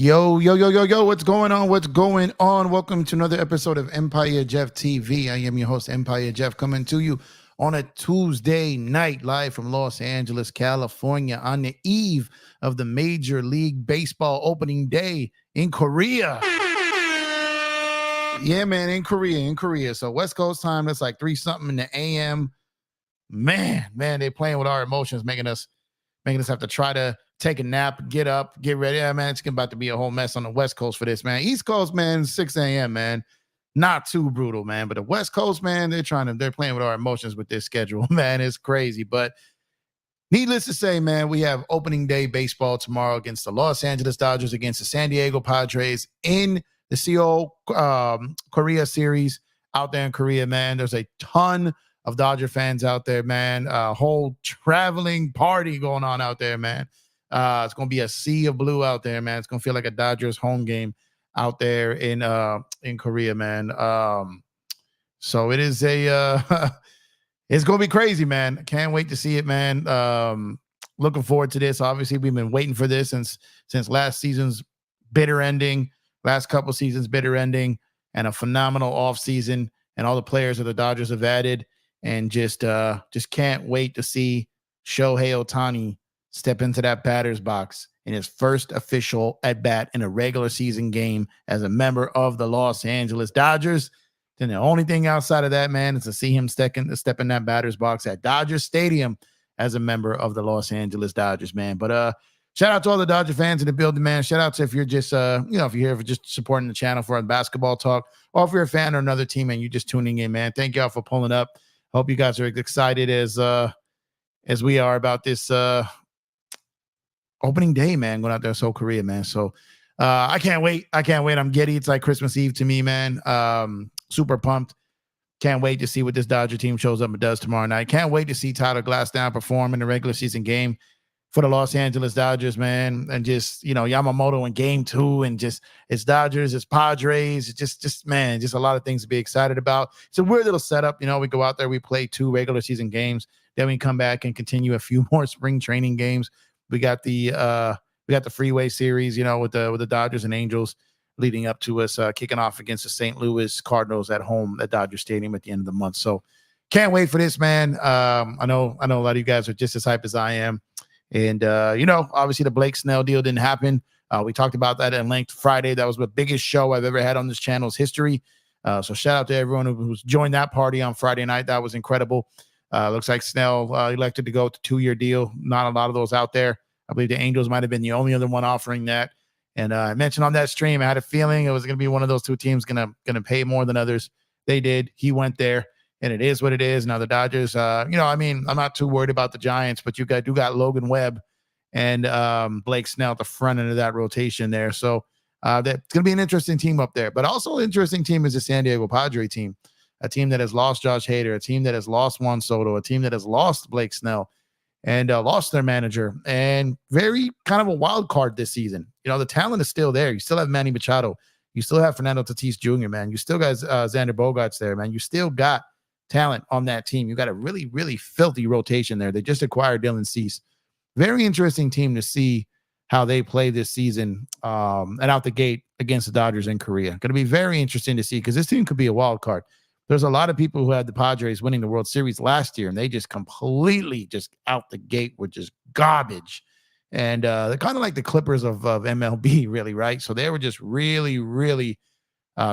Yo, what's going on? Welcome to another episode of Empire Jeff TV. I am your host, Empire Jeff, coming to you on a Tuesday night, live from Los Angeles, California, on the eve of the Major League Baseball opening day in Korea. Yeah, man, in Korea. So West Coast time, that's like 3-something in the AM. Man, they're playing with our emotions, making us have to try to take a nap, get up, get ready. Yeah, man, it's about to be a whole mess on the West Coast for this, man. East Coast, man, 6 a.m., man. Not too brutal, man. But the West Coast, man, they're playing with our emotions with this schedule, man. It's crazy. But needless to say, man, we have opening day baseball tomorrow against the Los Angeles Dodgers, against the San Diego Padres in the Seoul Korea series out there in Korea, man. There's a ton of Dodger fans out there, man. A whole traveling party going on out there, man. It's going to be a sea of blue out there, man. It's going to feel like a Dodgers home game out there in Korea, man. So it is it's going to be crazy, man. Can't wait to see it, man. Looking forward to this. Obviously, we've been waiting for this since last season's bitter ending, last couple seasons bitter ending, and a phenomenal offseason, and all the players that the Dodgers have added, and just can't wait to see Shohei Ohtani step into that batter's box in his first official at-bat in a regular season game as a member of the Los Angeles Dodgers. Then the only thing outside of that, man, is to see him step in that batter's box at Dodger Stadium as a member of the Los Angeles Dodgers, man. But shout out to all the Dodger fans in the building, man. Shout out to if you're just, if you're here for just supporting the channel for basketball talk, or if you're a fan of another team and you're just tuning in, man. Thank y'all for pulling up. Hope you guys are excited as we are about this opening day, man, going out there, Seoul, Korea, man. So I can't wait. I'm giddy. It's like Christmas Eve to me, man. Super pumped. Can't wait to see what this Dodger team shows up and does tomorrow night. Can't wait to see Tyler Glasnow perform in the regular season game for the Los Angeles Dodgers, man. And just, Yamamoto in game 2, and just it's Dodgers, it's Padres. It's just a lot of things to be excited about. It's a weird little setup. We go out there, we play 2 regular season games, Then we come back and continue a few more spring training games. We got the freeway series, with the Dodgers and Angels leading up to us kicking off against the St. Louis Cardinals at home at Dodger Stadium at the end of the month. So can't wait for this, man. I know a lot of you guys are just as hyped as I am. And, obviously the Blake Snell deal didn't happen. We talked about that at length Friday. That was the biggest show I've ever had on this channel's history. So shout out to everyone who's joined that party on Friday night. That was incredible. Looks like Snell elected to go with a 2-year deal. Not a lot of those out there. I believe the Angels might have been the only other one offering that. And I mentioned on that stream, I had a feeling it was going to be one of those two teams going to pay more than others. They did. He went there, and it is what it is. Now the Dodgers, I'm not too worried about the Giants, but you got Logan Webb and Blake Snell at the front end of that rotation there. So that's going to be an interesting team up there. But also an interesting team is the San Diego Padre team, a team that has lost Josh Hader, a team that has lost Juan Soto, a team that has lost Blake Snell, and lost their manager, and very kind of a wild card this season. The talent is still there. You still have Manny Machado. You still have Fernando Tatis Jr., man. You still got Xander Bogaerts there, man. You still got talent on that team. You got a really, really filthy rotation there. They just acquired Dylan Cease. Very interesting team to see how they play this season and out the gate against the Dodgers in Korea. Going to be very interesting to see because this team could be a wild card. There's a lot of people who had the Padres winning the World Series last year, and they just completely just out the gate were just garbage. And they're kind of like the Clippers of MLB, really, right? So they were just really, really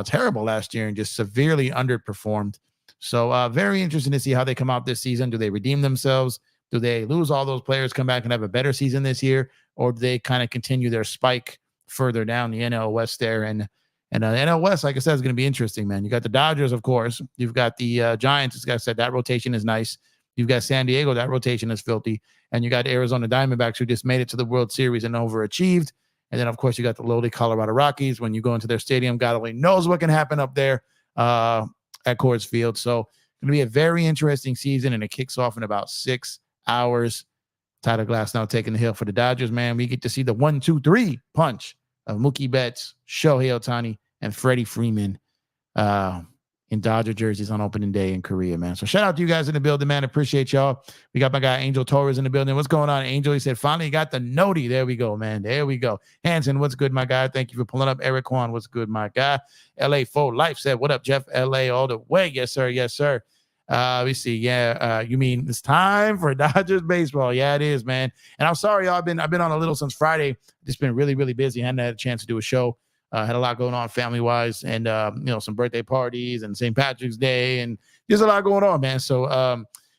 terrible last year and just severely underperformed. So very interesting to see how they come out this season. Do they redeem themselves? Do they lose all those players, come back and have a better season this year? Or do they kind of continue their spike further down the NL West there? And the NL West, like I said, is going to be interesting, man. You got the Dodgers, of course. You've got the Giants. As I said, that rotation is nice. You've got San Diego. That rotation is filthy. And you got the Arizona Diamondbacks, who just made it to the World Series and overachieved. And then, of course, you got the lowly Colorado Rockies. When you go into their stadium, God only knows what can happen up there at Coors Field. So it's going to be a very interesting season, and it kicks off in about 6 hours. Tyler Glass now taking the hill for the Dodgers, man. We get to see the 1-2-3 punch of Mookie Betts, Shohei Ohtani, and Freddie Freeman in Dodger jerseys on opening day in Korea, man. So shout out to you guys in the building, man. Appreciate y'all. We got my guy Angel Torres in the building. What's going on, Angel? He said, finally got the noti. There we go, man. There we go. Hanson, what's good, my guy? Thank you for pulling up. Eric Kwan, what's good, my guy? LA Full Life said, what up, Jeff? LA all the way. Yes, sir. Yes, sir. We see. Yeah. You mean it's time for Dodgers baseball? Yeah, it is, man. And I'm sorry, y'all. I've been on a little since Friday. Just been really, really busy. I hadn't had a chance to do a show. Had a lot going on family wise, and some birthday parties and St. Patrick's Day, and there's a lot going on, man. So I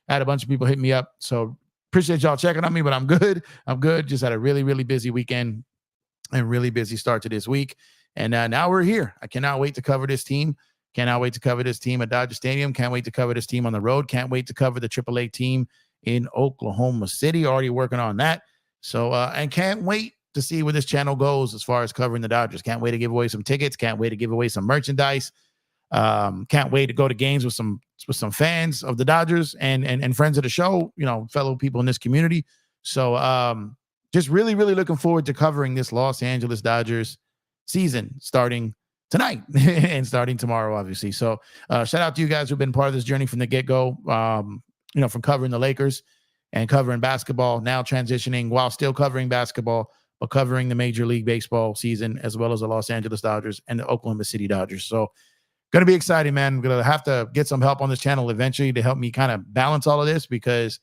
had a bunch of people hit me up. So appreciate y'all checking on me, but I'm good. I'm good. Just had a really, really busy weekend and really busy start to this week. And now we're here. I cannot wait to cover this team. Cannot wait to cover this team at Dodger Stadium. Can't wait to cover this team on the road. Can't wait to cover the AAA team in Oklahoma City. Already working on that. So, and can't wait to see where this channel goes as far as covering the Dodgers. Can't wait to give away some tickets. Can't wait to give away some merchandise. Can't wait to go to games with some fans of the Dodgers and friends of the show, fellow people in this community. So just really, really looking forward to covering this Los Angeles Dodgers season starting tonight and starting tomorrow, obviously. So shout out to you guys who've been part of this journey from the get-go, from covering the Lakers and covering basketball, now transitioning while still covering basketball, but covering the Major League Baseball season, as well as the Los Angeles Dodgers and the Oklahoma City Dodgers. So going to be exciting, man. I'm going to have to get some help on this channel eventually to help me kind of balance all of this, because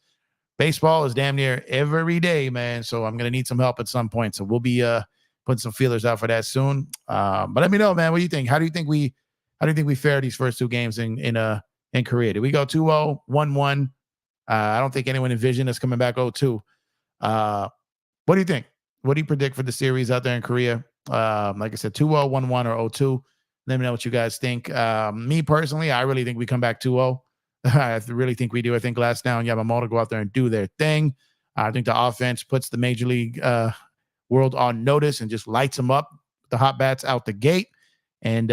baseball is damn near every day, man. So I'm going to need some help at some point. So we'll be putting some feelers out for that soon. But let me know, man. What do you think? How do you think we fare these first two games in Korea? Did we go 2-0, 1-1? I don't think anyone envisioned us coming back 0-2. What do you think? What do you predict for the series out there in Korea? Like I said, 2-0, 1-1, or 0-2. Let me know what you guys think. Me personally, I really think we come back 2-0. I really think we do. I think Glasnow and Yamamoto go out there and do their thing. I think the offense puts the Major League world on notice and just lights them up. The hot bats out the gate. And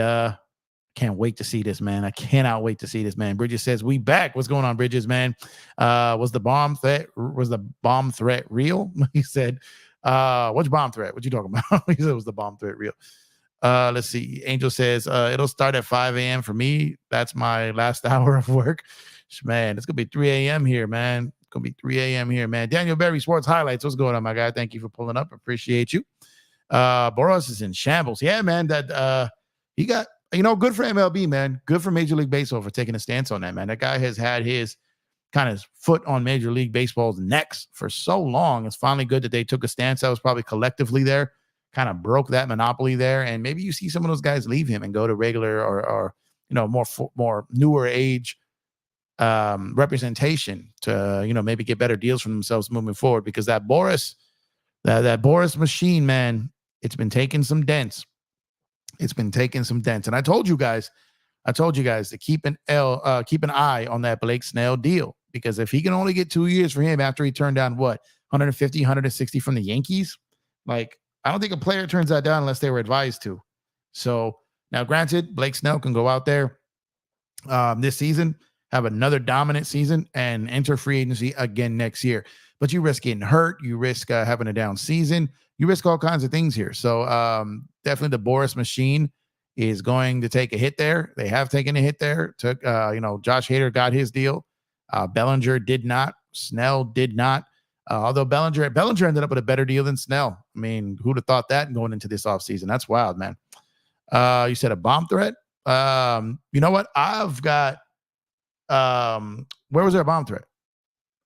can't wait to see this, man. I cannot wait to see this, man. Bridges says, we back. What's going on, Bridges, man? Was the bomb threat real? He said, which bomb threat? What you talking about? He said it was the bomb threat real. Let's see. Angel says, it'll start at 5 a.m. for me. That's my last hour of work. Man, it's gonna be 3 a.m. here, man. gonna be 3 a.m. here, man. Daniel Berry Sports Highlights. What's going on, my guy? Thank you for pulling up. Appreciate you. Boros is in shambles. Yeah, man. That he got, good for MLB, man. Good for Major League Baseball for taking a stance on that, man. That guy has had his kind of foot on Major League Baseball's necks for so long. It's finally good that they took a stance that was probably collectively there, kind of broke that monopoly there. And maybe you see some of those guys leave him and go to regular or more newer age representation to, maybe get better deals for themselves moving forward, because that Boris machine, man, it's been taking some dents. And I told you guys to keep an eye on that Blake Snell deal, because if he can only get 2 years for him after he turned down 150, 160 from the Yankees, like, I don't think a player turns that down unless they were advised to. So now, granted, Blake Snell can go out there this season, have another dominant season, and enter free agency again next year. But you risk getting hurt. You risk having a down season. You risk all kinds of things here. So definitely the Boris machine is going to take a hit there. They have taken a hit there. Josh Hader got his deal. Bellinger did not. Snell did not. Although Bellinger ended up with a better deal than Snell. I mean, who'd have thought that going into this offseason? That's wild, man. You said a bomb threat? You know what? I've got where was there a bomb threat?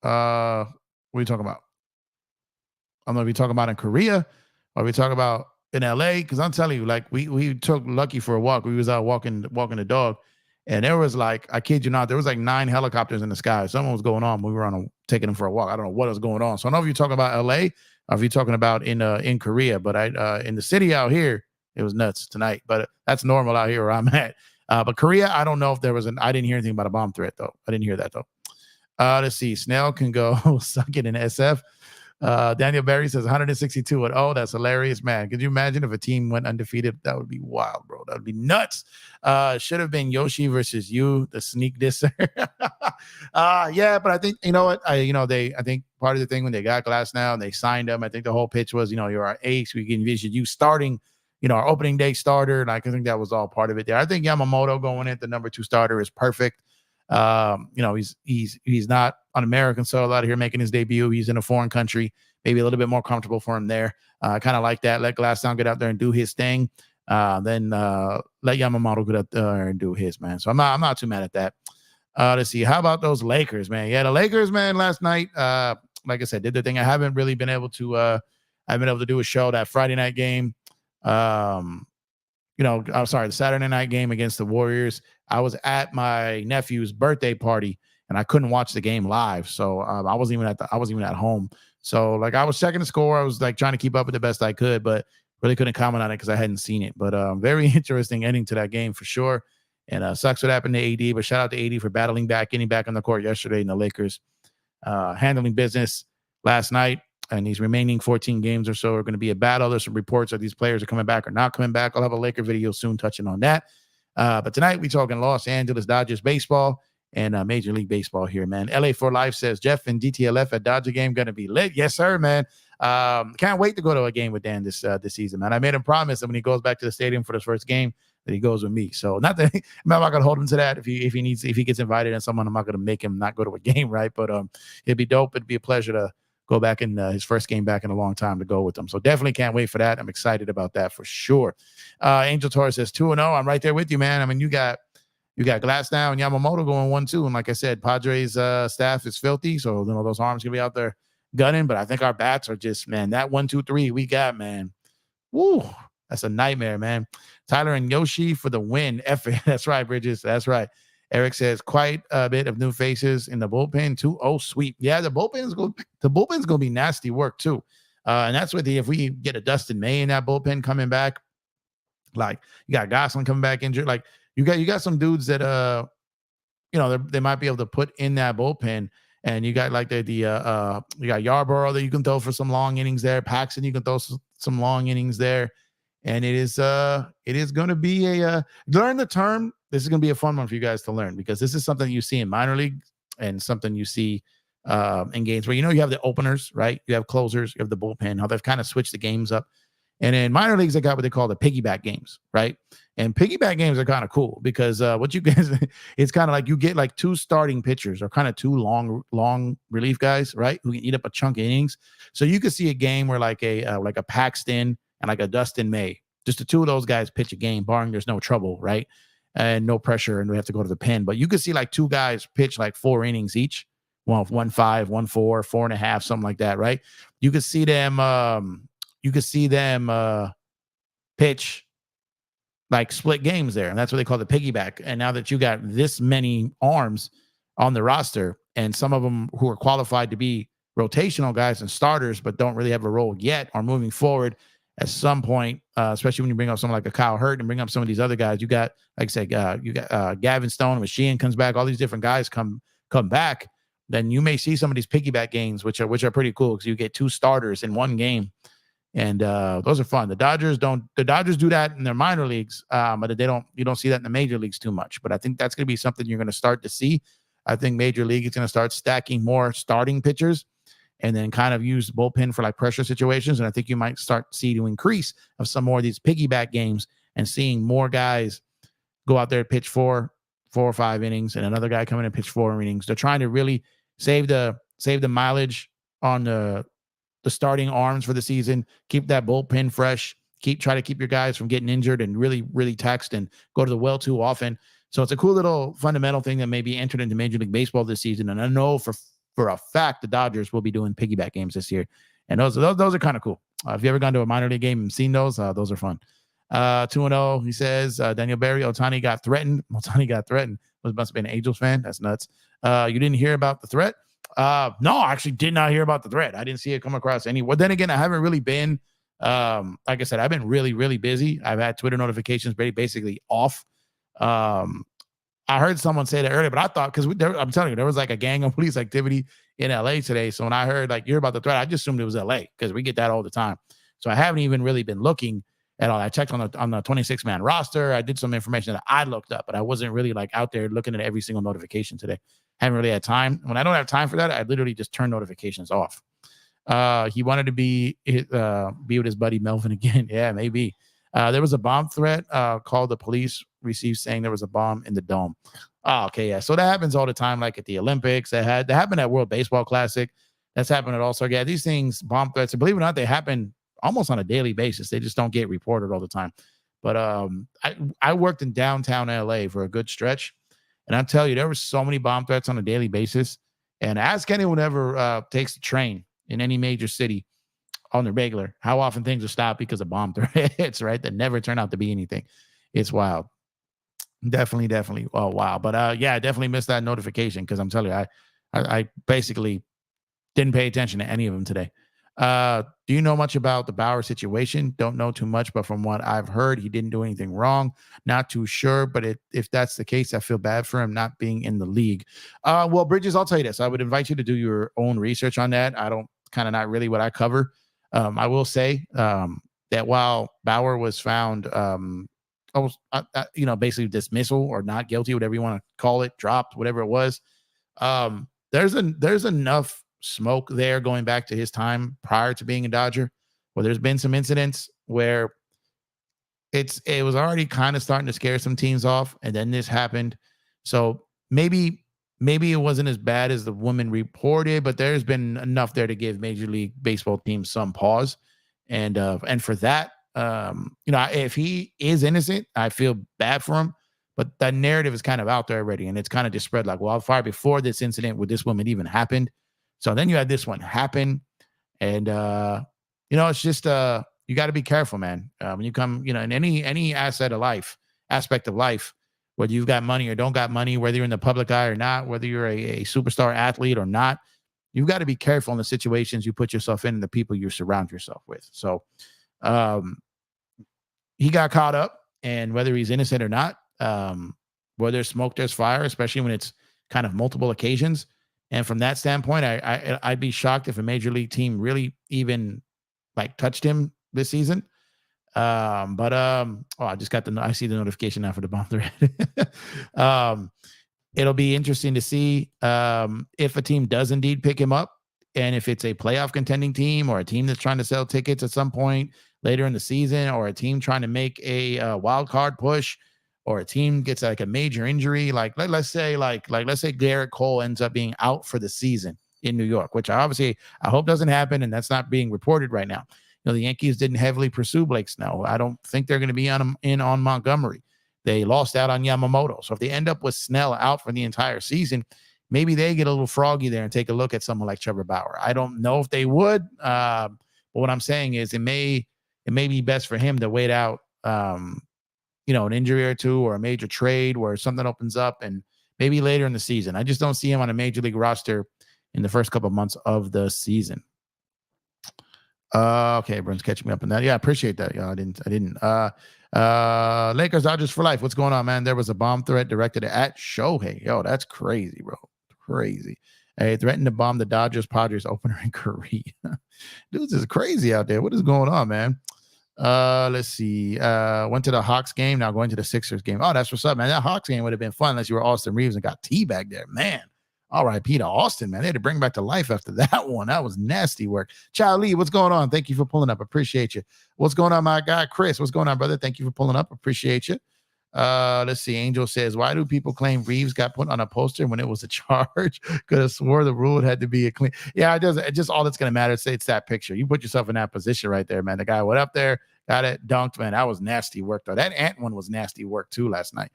What are you talking about? I don't know if you're talking about in Korea or we talking about in LA, because I'm telling you, like, we took Lucky for a walk. We was out walking the dog, and there was, like, I kid you not, there was like 9 helicopters in the sky. Something was going on. We were taking them for a walk. I don't know what was going on. So I don't know if you're talking about LA or if you're talking about in Korea, but in the city out here, it was nuts tonight. But that's normal out here where I'm at. But Korea, I don't know if there was I didn't hear anything about a bomb threat, though. I didn't hear that, though. Let's see. Snell can go suck it in SF. Daniel Berry says 162. Oh, that's hilarious, man. Could you imagine if a team went undefeated? That would be wild, bro. That would be nuts. Should have been Yoshi versus you, the sneak disser. Yeah, but I think, you know what? I think part of the thing when they got Glasnow and they signed him, I think the whole pitch was, you're our ace. We can envision you starting, our opening day starter. And I think that was all part of it there. I think Yamamoto going in the number 2 starter is perfect. He's not on American soil out here making his debut. He's in a foreign country, maybe a little bit more comfortable for him there. Kind of like that. Let Glasnow get out there and do his thing. Then let Yamamoto get out there and do his, man. So I'm not too mad at that. Let's see. How about those Lakers, man? Yeah, the Lakers, man, last night, like I said, did the thing. I haven't really been able to do a show that Friday night game. I'm sorry, the Saturday night game against the Warriors. I was at my nephew's birthday party and I couldn't watch the game live. So I wasn't even at home. So, like, I was checking the score. I was, like, trying to keep up with the best I could, but really couldn't comment on it because I hadn't seen it. But very interesting ending to that game for sure. And sucks what happened to AD, but shout out to AD for getting back on the court yesterday, and the Lakers handling business last night. And these remaining 14 games or so are going to be a battle. There's some reports that these players are coming back or not coming back. I'll have a Laker video soon touching on that. But tonight we're talking Los Angeles Dodgers baseball and Major League Baseball here, man. LA for Life says, Jeff and DTLF at Dodger game going to be lit. Yes, sir, man. Can't wait to go to a game with Dan this season, man. I made him promise that when he goes back to the stadium for this first game that he goes with me. So not that I'm not going to hold him to that. If he gets invited and someone, I'm not going to make him not go to a game, right? But it'd be dope. It'd be a pleasure to go back in his first game back in a long time to go with them. So definitely can't wait for that. I'm excited about that for sure. Angel Torres says 2-0. I'm right there with you, man. I mean, you got Glasnow and Yamamoto going 1-2. And like I said, Padres staff is filthy. So, those arms going to be out there gunning. But I think our bats are just, man, that 1-2-3 we got, man. Woo, that's a nightmare, man. Tyler and Yoshi for the win. F it. That's right, Bridges. That's right. Eric says quite a bit of new faces in the bullpen. 2-0 sweep. Yeah, the bullpen's going to be nasty work too. And that's what if we get a Dustin May in that bullpen coming back, like you got Gosselin coming back injured. Like you got some dudes that they might be able to put in that bullpen. And you got like you got Yarborough that you can throw for some long innings there. Paxton, you can throw some long innings there. And it is going to be learn the term. This is going to be a fun one for you guys to learn, because this is something you see in minor league and something you see in games where, you have the openers, right? You have closers, you have the bullpen, how they've kind of switched the games up. And in minor leagues, they got what they call the piggyback games, right? And piggyback games are kind of cool because what you guys, it's kind of like you get like two starting pitchers or kind of two long relief guys, right? Who can eat up a chunk of innings. So you could see a game where like a Paxton and like a Dustin May, just the two of those guys pitch a game, barring there's no trouble, right? And no pressure, and we have to go to the pen. But you could see like two guys pitch like 4 innings each. Well, 1-5, 1-4, 4.5, something like that, right? You could see them pitch like split games there. And that's what they call the piggyback. And now that you got this many arms on the roster, and some of them who are qualified to be rotational guys and starters, but don't really have a role yet, are moving forward at some point, especially when you bring up someone like a Kyle Hurt and bring up some of these other guys. You got, like I said, you got Gavin Stone, when Sheehan comes back, all these different guys come back. Then you may see some of these piggyback games, which are pretty cool because you get two starters in one game. And those are fun. The Dodgers do that in their minor leagues, but you don't see that in the major leagues too much. But I think that's going to be something you're going to start to see. I think Major League is going to start stacking more starting pitchers and then kind of use the bullpen for like pressure situations. And I think you might start to see to increase of some more of these piggyback games and seeing more guys go out there and pitch 4 or 5 innings and another guy come in and pitch 4 innings. They're trying to really save the mileage on the starting arms for the season, keep that bullpen fresh, try to keep your guys from getting injured and really, really taxed and go to the well too often. So it's a cool little fundamental thing that may be entered into Major League Baseball this season. And I know for a fact the Dodgers will be doing piggyback games this year. And those are kind of cool. If you ever gone to a minor league game and seen those are fun. 2-0, he says, Daniel Berry, Ohtani got threatened. Must have been an Angels fan. That's nuts. You didn't hear about the threat? No, I actually did not hear about the threat. I didn't see it come across anywhere. Then again, I haven't really been, like I said, I've been really, really busy. I've had Twitter notifications basically off. I heard someone say that earlier, but I thought, because I'm telling you, there was like a gang of police activity in LA today. So when I heard like you're about the threat, I just assumed it was LA because we get that all the time. So I haven't even really been looking at all. I checked on the 26-man roster. I did some information that I looked up, but I wasn't really like out there looking at every single notification today. Haven't really had time. When I don't have time for that, I literally just turn notifications off. He wanted to be with his buddy Melvin again. Yeah, maybe. There was a bomb threat called the police received saying there was a bomb in the dome. Oh, okay, yeah. So that happens all the time, like at the Olympics. That happened at World Baseball Classic. That's happened at All-Star. Yeah, these things, bomb threats, and believe it or not, they happen almost on a daily basis. They just don't get reported all the time. But I worked in downtown LA for a good stretch. And I'll tell you, there were so many bomb threats on a daily basis. And ask anyone who ever takes the train in any major city on the regular, how often things are stopped because of bomb threats, right? That never turn out to be anything. It's wild. Definitely. Oh, wow. But yeah, I definitely missed that notification because I'm telling you, I basically didn't pay attention to any of them today. Do you know much about the Bauer situation? Don't know too much, but from what I've heard, he didn't do anything wrong. Not too sure, but if that's the case, I feel bad for him not being in the league. Well, Bridges, I'll tell you this. I would invite you to do your own research on that. I don't kind of not really what I cover. I will say that while Bauer was found, basically dismissal or not guilty, whatever you want to call it, dropped, whatever it was, there's enough smoke there going back to his time prior to being a Dodger, where there's been some incidents where it was already kind of starting to scare some teams off, and then this happened. So maybe it wasn't as bad as the woman reported, but there's been enough there to give Major League Baseball teams some pause. And for that, if he is innocent, I feel bad for him. But that narrative is kind of out there already, and it's kind of just spread like wildfire before this incident with this woman even happened. So then you had this one happen, and it's just you got to be careful, man. When you come, in any aspect of life, whether you've got money or don't got money, whether you're in the public eye or not, whether you're a superstar athlete or not, you've got to be careful in the situations you put yourself in and the people you surround yourself with. So he got caught up, and whether he's innocent or not, where there's smoke, there's fire, especially when it's kind of multiple occasions. And from that standpoint, I'd be shocked if a major league team really even like touched him this season. I just I see the notification now for the bomb threat. It'll be interesting to see if a team does indeed pick him up, and if it's a playoff contending team or a team that's trying to sell tickets at some point, later in the season, or a team trying to make a wild card push, or a team gets like a major injury, like let's say Garrett Cole ends up being out for the season in New York, which I hope doesn't happen, and that's not being reported right now. The Yankees didn't heavily pursue Blake Snell. I don't think they're going to be on Montgomery. They lost out on Yamamoto. So if they end up with Snell out for the entire season, maybe they get a little froggy there and take a look at someone like Trevor Bauer. I don't know if they would, but what I'm saying is it may be best for him to wait out, an injury or two, or a major trade where something opens up, and maybe later in the season. I just don't see him on a major league roster in the first couple of months of the season. Okay, everyone's catching me up on that. Yeah, I appreciate that. Yeah, I didn't. Lakers, Dodgers for life. What's going on, man? There was a bomb threat directed at Shohei. Yo, that's crazy, bro. Crazy. Hey, threatened to bomb the Dodgers Padres opener in Korea. Dudes is crazy out there. What is going on, man? Let's see. Went to the Hawks game, now going to the Sixers game. Oh, that's what's up, man. That Hawks game would have been fun unless you were Austin Reeves and got teabagged there, man. All right, Peter Austin, man. They had to bring back to life after that one. That was nasty work. Chow Lee, what's going on? Thank you for pulling up. Appreciate you. What's going on, my guy? Chris, what's going on, brother? Thank you for pulling up. Appreciate you. Let's see. Angel says, why do people claim Reeves got put on a poster when it was a charge? Could have swore the rule had to be a clean. Yeah, it does. It's just all that's going to matter. Say it's that picture. You put yourself in that position right there, man. The guy went up there, got it, dunked, man. That was nasty work, though. That Ant one was nasty work, too, last night.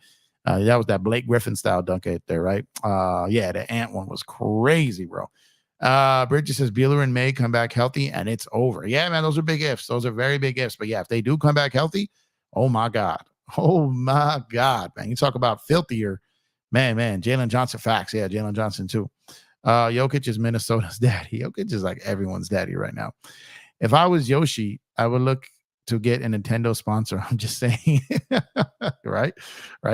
That was that Blake Griffin style dunk right there, right? Yeah, the Ant one was crazy, bro. Bridget says Bueller and May come back healthy and it's over. Yeah, man, those are big ifs. Those are very big ifs. But yeah, if they do come back healthy, oh my God. Oh my God, man. You talk about filthier. Man. Jalen Johnson, facts. Yeah, Jalen Johnson too. Jokic is Minnesota's daddy. Jokic is like everyone's daddy right now. If I was Yoshi, I would look to get a Nintendo sponsor. I'm just saying. Right?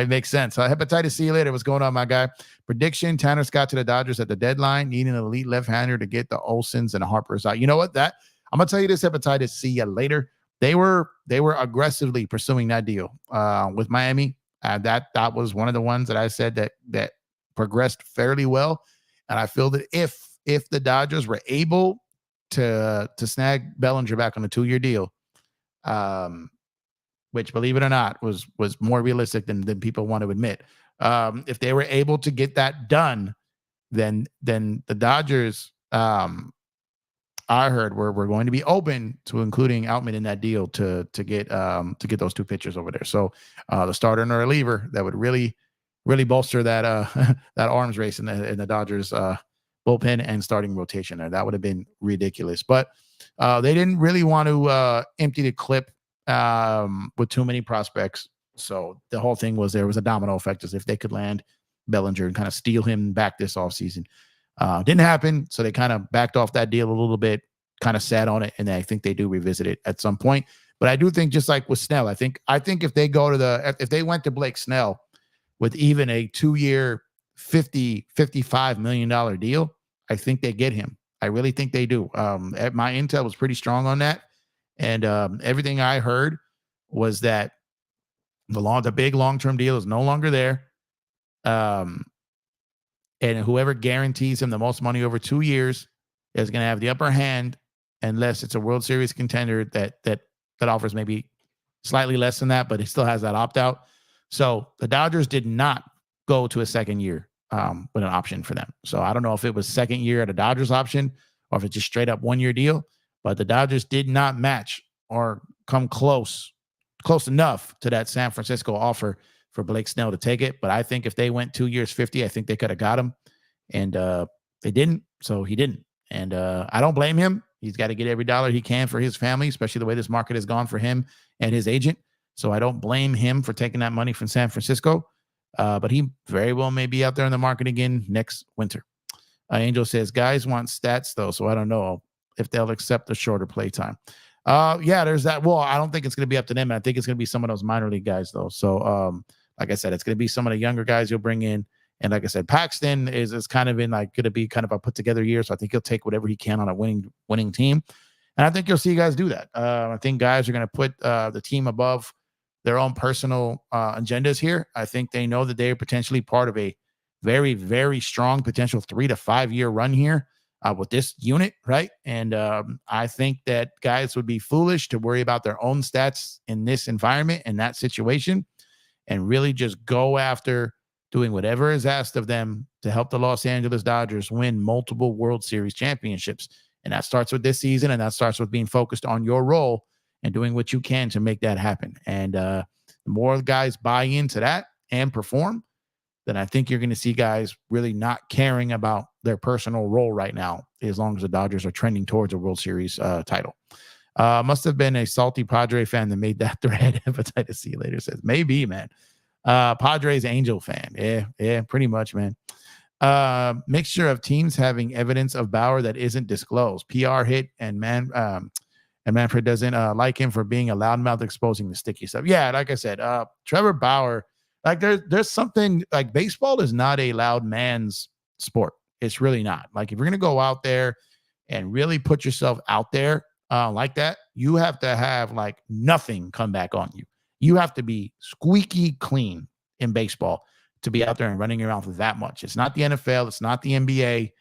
Makes sense. Hepatitis, see you later. What's going on, my guy? Prediction, Tanner Scott to the Dodgers at the deadline, needing an elite left-hander to get the Olsons and Harpers out. You know what? I'm going to tell you this, Hepatitis, see you later. They were aggressively pursuing that deal with Miami. That was one of the ones that I said that progressed fairly well. And I feel that if the Dodgers were able to snag Bellinger back on a 2-year deal, which, believe it or not, was more realistic than people want to admit. If they were able to get that done, then the Dodgers, I heard, we're going to be open to including Outman in that deal to get those two pitchers over there. So the starter and a reliever that would really bolster that that arms race in the Dodgers bullpen and starting rotation there. That would have been ridiculous. But they didn't really want to empty the clip with too many prospects. So the whole thing was there was a domino effect, as if they could land Bellinger and kind of steal him back this offseason. Didn't happen. So they kind of backed off that deal a little bit, kind of sat on it, and I think they do revisit it at some point. But I do think, just like with Snell, I think if they if they went to Blake Snell with even a 2-year, $55 million deal, I think they get him. I really think they do. My intel was pretty strong on that. And everything I heard was that the big long-term deal is no longer there. And whoever guarantees him the most money over 2 years is going to have the upper hand, unless it's a World Series contender that offers maybe slightly less than that, but it still has that opt-out. So the Dodgers did not go to a second year with an option for them. So I don't know if it was second year at a Dodgers option or if it's just straight up 1-year deal, but the Dodgers did not match or come close enough to that San Francisco offer for Blake Snell to take it. But I think if they went 2 years, 50, I think they could have got him, and they didn't. So he didn't. And I don't blame him. He's got to get every dollar he can for his family, especially the way this market has gone for him and his agent. So I don't blame him for taking that money from San Francisco. But he very well may be out there in the market again next winter. Angel says, guys want stats, though, so I don't know if they'll accept the shorter play time. Yeah, there's that. Well, I don't think it's going to be up to them. I think it's going to be some of those minor league guys, though. So, like I said, it's going to be some of the younger guys you'll bring in. And like I said, Paxton is kind of going to be kind of a put-together year, so I think he'll take whatever he can on a winning team. And I think you'll see guys do that. I think guys are going to put the team above their own personal agendas here. I think they know that they are potentially part of a very, very strong potential 3 to 5 year run here. with this unit, right? And I think that guys would be foolish to worry about their own stats in this environment, in that situation, and really just go after doing whatever is asked of them to help the Los Angeles Dodgers win multiple World Series championships. And that starts with this season, and that starts with being focused on your role and doing what you can to make that happen. And the more guys buy into that and perform, then I think you're going to see guys really not caring about their personal role right now, as long as the Dodgers are trending towards a World Series title. Must have been a salty Padre fan that made that thread. Hepatitis C later says, maybe, man. Padres Angel fan. Yeah, pretty much, man. Mixture of teams having evidence of Bauer that isn't disclosed. PR hit, and Manfred doesn't like him for being a loudmouth, exposing the sticky stuff. Yeah, like I said, Trevor Bauer, like there's something, like baseball is not a loud man's sport. It's really not. Like if you're gonna go out there and really put yourself out there like that, you have to have like nothing come back on you. You have to be squeaky clean in baseball to be out there and running around for that much. It's not the NFL. It's not the NBA.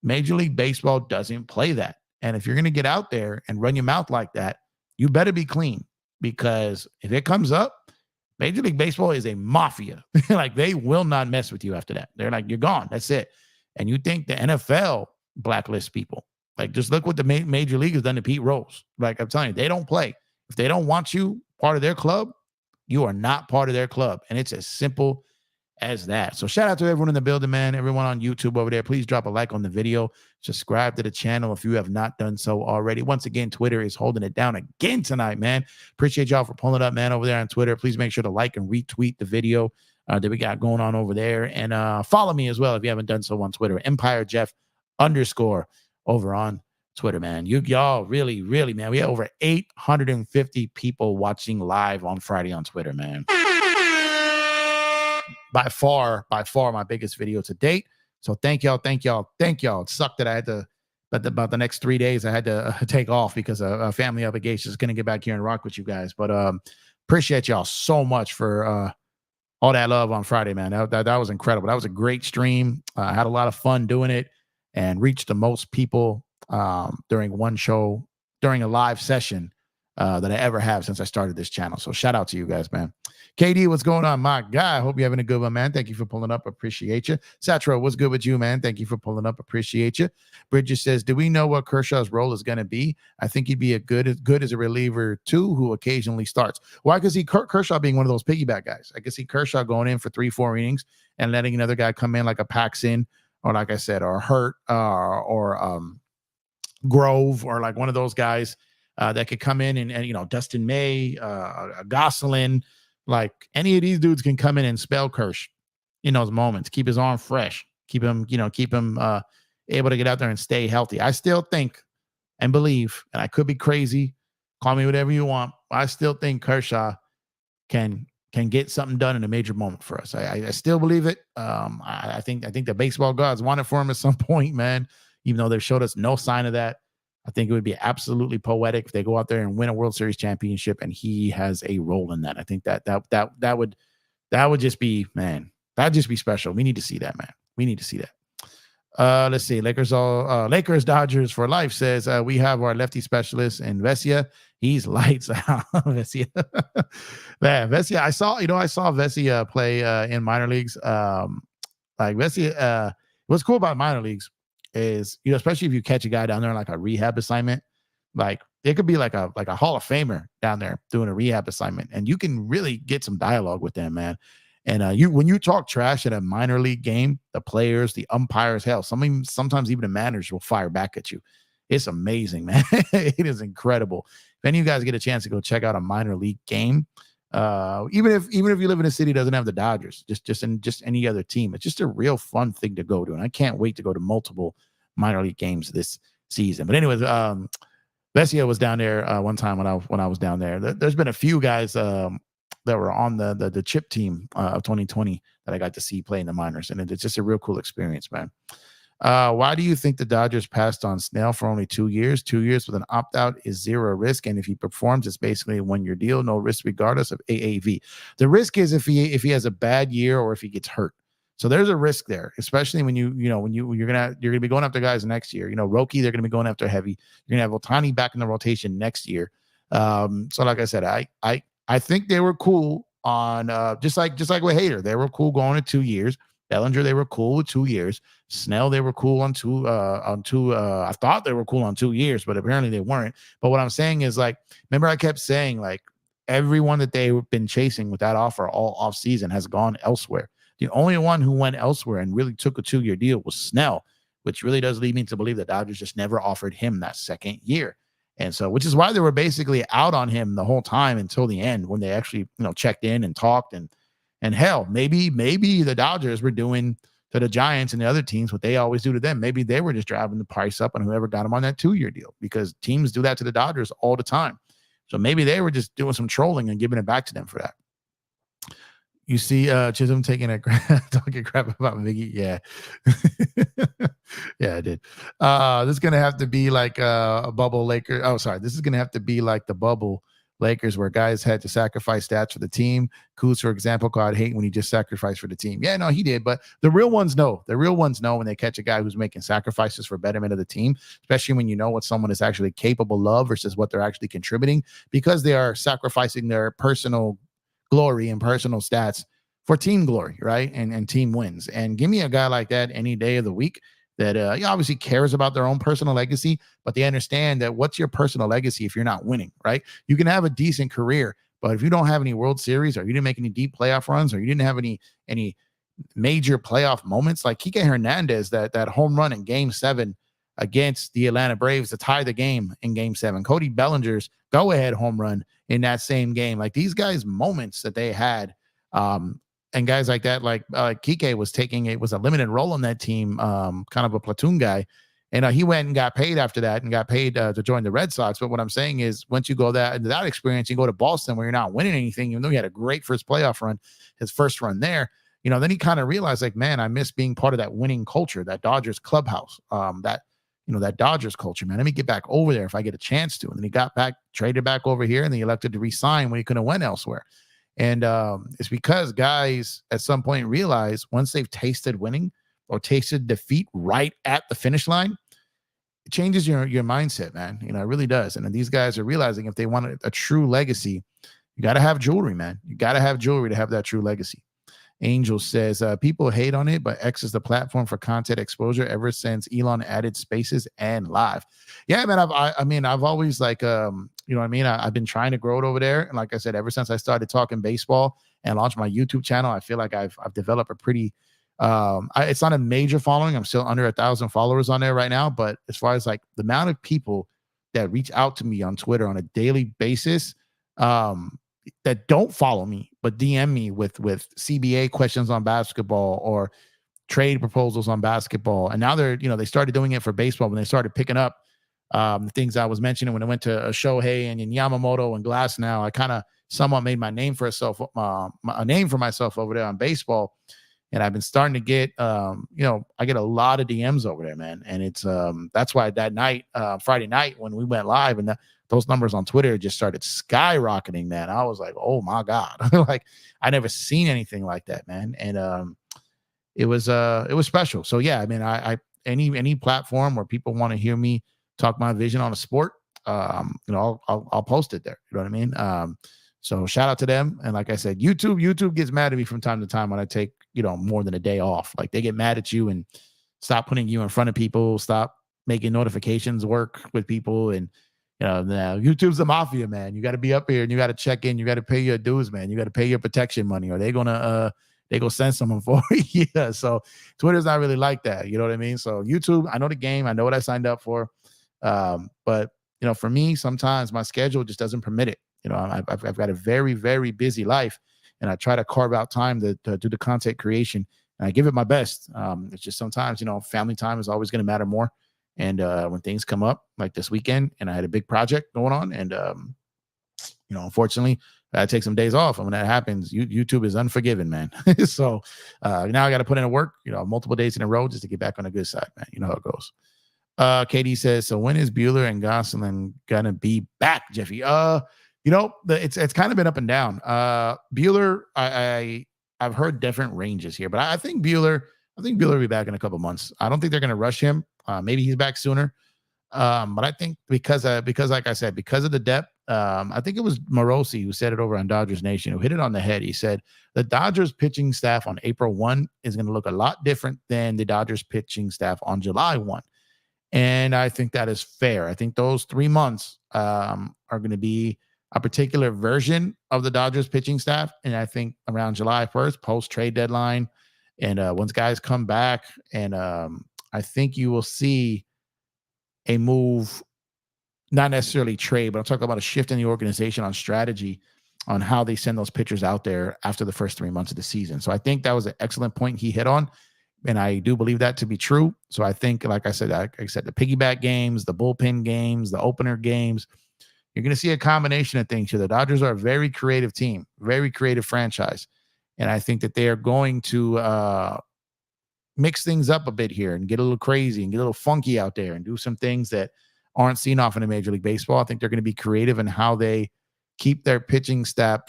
Major League Baseball doesn't play that. And if you're going to get out there and run your mouth like that, you better be clean, because if it comes up, Major League Baseball is a mafia. Like they will not mess with you after that. They're like, you're gone. That's it. And you think the NFL blacklists people. Like just look what the Major League has done to Pete Rose. Like I'm telling you, they don't play. If they don't want you part of their club, you are not part of their club. And it's as simple as that. So shout out to everyone in the building, man. Everyone on YouTube over there. Please drop a like on the video. Subscribe to the channel if you have not done so already. Once again, Twitter is holding it down again tonight, man. Appreciate y'all for pulling up, man, over there on Twitter. Please make sure to like and retweet the video that we got going on over there. And follow me as well if you haven't done so on Twitter. EmpireJeff_ over on Twitter, man. Y'all really, really, man. We have over 850 people watching live on Friday on Twitter, man. By far my biggest video to date. So thank y'all. It sucked that I had to, but about the next 3 days I had to take off because of family obligations. Going to get back here and rock with you guys. But appreciate y'all so much for all that love on Friday, man. That was incredible. That was a great stream. I had a lot of fun doing it and reached the most people during one show, during a live session that I ever have since I started this channel. So shout out to you guys, man. KD, what's going on, my guy? I hope you're having a good one, man. Thank you for pulling up. Appreciate you. Satro, what's good with you, man? Thank you for pulling up. Appreciate you. Bridget says, do we know what Kershaw's role is going to be? I think he'd be a good as a reliever too, who occasionally starts. Why? Because Kershaw being one of those piggyback guys. I can see Kershaw going in for 3-4 innings and letting another guy come in like a Paxton, or like I said, or Hurt, or Grove, or like one of those guys that could come in and you know, Dustin May, Gosselin. Like any of these dudes can come in and spell Kersh in those moments, keep his arm fresh, keep him able to get out there and stay healthy. I still think and believe, and I could be crazy, call me whatever you want, I still think Kershaw can get something done in a major moment for us. I still believe it. I think the baseball gods want it for him at some point, man, even though they've showed us no sign of that. I think it would be absolutely poetic if they go out there and win a World Series championship and he has a role in that. I think that would just be, man, that'd just be special. We need to see that, man. We need to see that. Let's see. Lakers Dodgers for life says we have our lefty specialist in Vesia. He's lights out. Vesia. Man, Vesia. I saw Vesia play in minor leagues. Like Vesia, what's cool about minor leagues is, you know, especially if you catch a guy down there on like a rehab assignment, like it could be like a Hall of Famer down there doing a rehab assignment, and you can really get some dialogue with them, man. And when you talk trash at a minor league game, the players, the umpires, hell, sometimes even the managers will fire back at you. It's amazing, man. It is incredible. If any of you guys get a chance to go check out a minor league game, even if you live in a city that doesn't have the Dodgers, just any other team, it's just a real fun thing to go to, and I can't wait to go to multiple minor league games this season. But anyways, Vesia was down there one time when I was down there. There's been a few guys that were on the chip team of 2020 that I got to see play in the minors, and it's just a real cool experience, man. Why do you think the Dodgers passed on Snell for only 2 years? 2 years with an opt-out is zero risk, and if he performs, it's basically a one-year deal, no risk regardless of AAV. The risk is if he has a bad year or if he gets hurt. So there's a risk there, especially when you're gonna be going after guys next year. Roki, they're gonna be going after heavy. You're gonna have Otani back in the rotation next year. So like I said, I think they were cool on just like with Hader, they were cool going to 2 years. Bellinger, they were cool with 2 years. Snell, they were cool on two. I thought they were cool on 2 years, but apparently they weren't. But what I'm saying is, like, remember I kept saying, like, everyone that they've been chasing with that offer all off season has gone elsewhere. The only one who went elsewhere and really took a 2-year deal was Snell, which really does lead me to believe that Dodgers just never offered him that second year. And so, which is why they were basically out on him the whole time until the end, when they actually, checked in and talked. And hell, maybe the Dodgers were doing to the Giants and the other teams what they always do to them. Maybe they were just driving the price up on whoever got them on that 2-year deal, because teams do that to the Dodgers all the time. So maybe they were just doing some trolling and giving it back to them for that. You see Chisholm talking crap about Miggy. Yeah. Yeah, I did. This is going to have to be like a bubble Lakers. Oh, sorry. This is going to have to be like the bubble Lakers, where guys had to sacrifice stats for the team. Kuz, for example, called hate when he just sacrificed for the team. Yeah, no, he did. But the real ones know. The real ones know when they catch a guy who's making sacrifices for betterment of the team, especially when you know what someone is actually capable of versus what they're actually contributing, because they are sacrificing their personal glory and personal stats for team glory, right? And team wins. And give me a guy like that any day of the week that he obviously cares about their own personal legacy, but they understand that what's your personal legacy if you're not winning, right? You can have a decent career, but if you don't have any World Series, or you didn't make any deep playoff runs, or you didn't have any major playoff moments, like Kike Hernandez, that home run in Game 7 against the Atlanta Braves to tie the game in Game 7, Cody Bellinger's go-ahead home run in that same game, like these guys' moments that they had, and guys like that, like Kike was a limited role on that team, kind of a platoon guy. And he went and got paid after that, and got paid to join the Red Sox. But what I'm saying is, once you go that experience, you go to Boston where you're not winning anything, even though he had a great first playoff run, his first run there, then he kind of realized, like, man, I miss being part of that winning culture, that Dodgers clubhouse, that Dodgers culture, man. Let me get back over there if I get a chance to. And then he got back, traded back over here, and then he elected to resign when he couldn't win elsewhere. And it's because guys at some point realize, once they've tasted winning or tasted defeat right at the finish line, it changes your mindset, man. It really does. And then these guys are realizing, if they want a true legacy, you got to have jewelry, man. You got to have jewelry to have that true legacy. Angel says, people hate on it, but X is the platform for content exposure ever since Elon added Spaces and Live. Yeah, man. I've always, like, I've been trying to grow it over there. And like I said, ever since I started talking baseball and launched my YouTube channel, I feel like I've developed a pretty, it's not a major following. I'm still under 1,000 followers on there right now. But as far as, like, the amount of people that reach out to me on Twitter on a daily basis, that don't follow me, but DM me with CBA questions on basketball or trade proposals on basketball. And now they started doing it for baseball when they started picking up the things I was mentioning when I went to Shohei and Yamamoto and Glass. Now I kind of somewhat made my name for a name for myself over there on baseball. And I've been starting to get, I get a lot of DMs over there, man. And it's, that's why that night, Friday night, when we went live, and those numbers on Twitter just started skyrocketing, man. I was like, oh my God. Like, I never seen anything like that, man. And it was special. So yeah, I mean, I any platform where people want to hear me talk my vision on a sport, I'll post it there. You know what I mean? So shout out to them. And like I said, YouTube gets mad at me from time to time when I take, more than a day off. Like, they get mad at you and stop putting you in front of people, stop making notifications work with people. And, now YouTube's the mafia, man. You got to be up here and you got to check in. You got to pay your dues, man. You got to pay your protection money, or they're going to, they go send someone for you. Yeah. So Twitter's not really like that. You know what I mean? So YouTube, I know the game. I know what I signed up for. But for me, sometimes my schedule just doesn't permit it. I've got a very, very busy life, and I try to carve out time to do the content creation, and I give it my best. It's just sometimes, family time is always going to matter more. And when things come up like this weekend, and I had a big project going on, and unfortunately, I take some days off. And when that happens, YouTube is unforgiving, man. So now I got to put in a work, multiple days in a row just to get back on the good side, man. You know how it goes. KD says, so when is Bueller and Gosselin gonna be back, Jeffy? It's kind of been up and down. Bueller, I I've heard different ranges here, but I think Bueller will be back in a couple months. I don't think they're going to rush him. Maybe he's back sooner. But I think because like I said, because of the depth, I think it was Morosi who said it over on Dodgers Nation, who hit it on the head. He said the Dodgers pitching staff on April 1 is going to look a lot different than the Dodgers pitching staff on July 1. And I think that is fair. I think those 3 months are going to be a particular version of the Dodgers pitching staff. And I think around July 1st, post trade deadline, and once guys come back, and I think you will see a move, not necessarily trade, but I'm talking about a shift in the organization on strategy on how they send those pitchers out there after the first 3 months of the season. So I think that was an excellent point he hit on. And I do believe that to be true. So I think, like I said, the piggyback games, the bullpen games, the opener games, you're going to see a combination of things here. The Dodgers are a very creative team, very creative franchise. And I think that they are going to mix things up a bit here and get a little crazy and get a little funky out there and do some things that aren't seen often in Major League Baseball. I think they're going to be creative in how they keep their pitching staff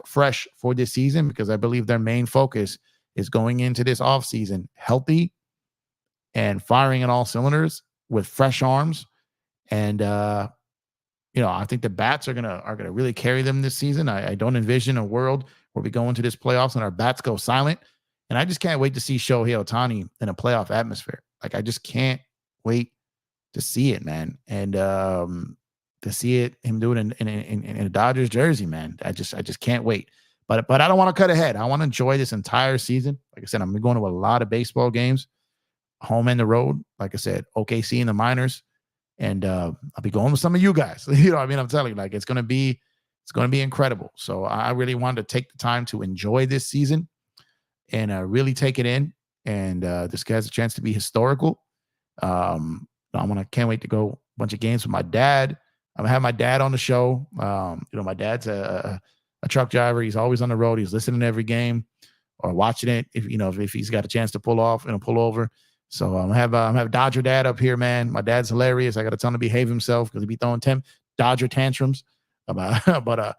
fresh for this season, because I believe their main focus is going into this offseason healthy and firing on all cylinders with fresh arms. And I think the bats are gonna really carry them this season. I don't envision a world where we go into this playoffs and our bats go silent. And I just can't wait to see Shohei Ohtani in a playoff atmosphere. Like, I just can't wait to see it, man. And to see him do it in a Dodgers jersey, man. I just can't wait. But I don't want to cut ahead. I want to enjoy this entire season. Like I said, I'm going to a lot of baseball games, home and the road. Like I said, OKC in the minors, and I'll be going with some of you guys. You know what I mean? I'm telling you, like, it's going to be incredible. So I really wanted to take the time to enjoy this season and really take it in. And this has a chance to be historical. Can't wait to go a bunch of games with my dad. I'm gonna have my dad on the show. My dad's a truck driver. He's always on the road. He's listening to every game or watching it. If he's got a chance to pull over. So I'm gonna have Dodger dad up here, man. My dad's hilarious. I got to tell him to behave himself because he be throwing Dodger tantrums. But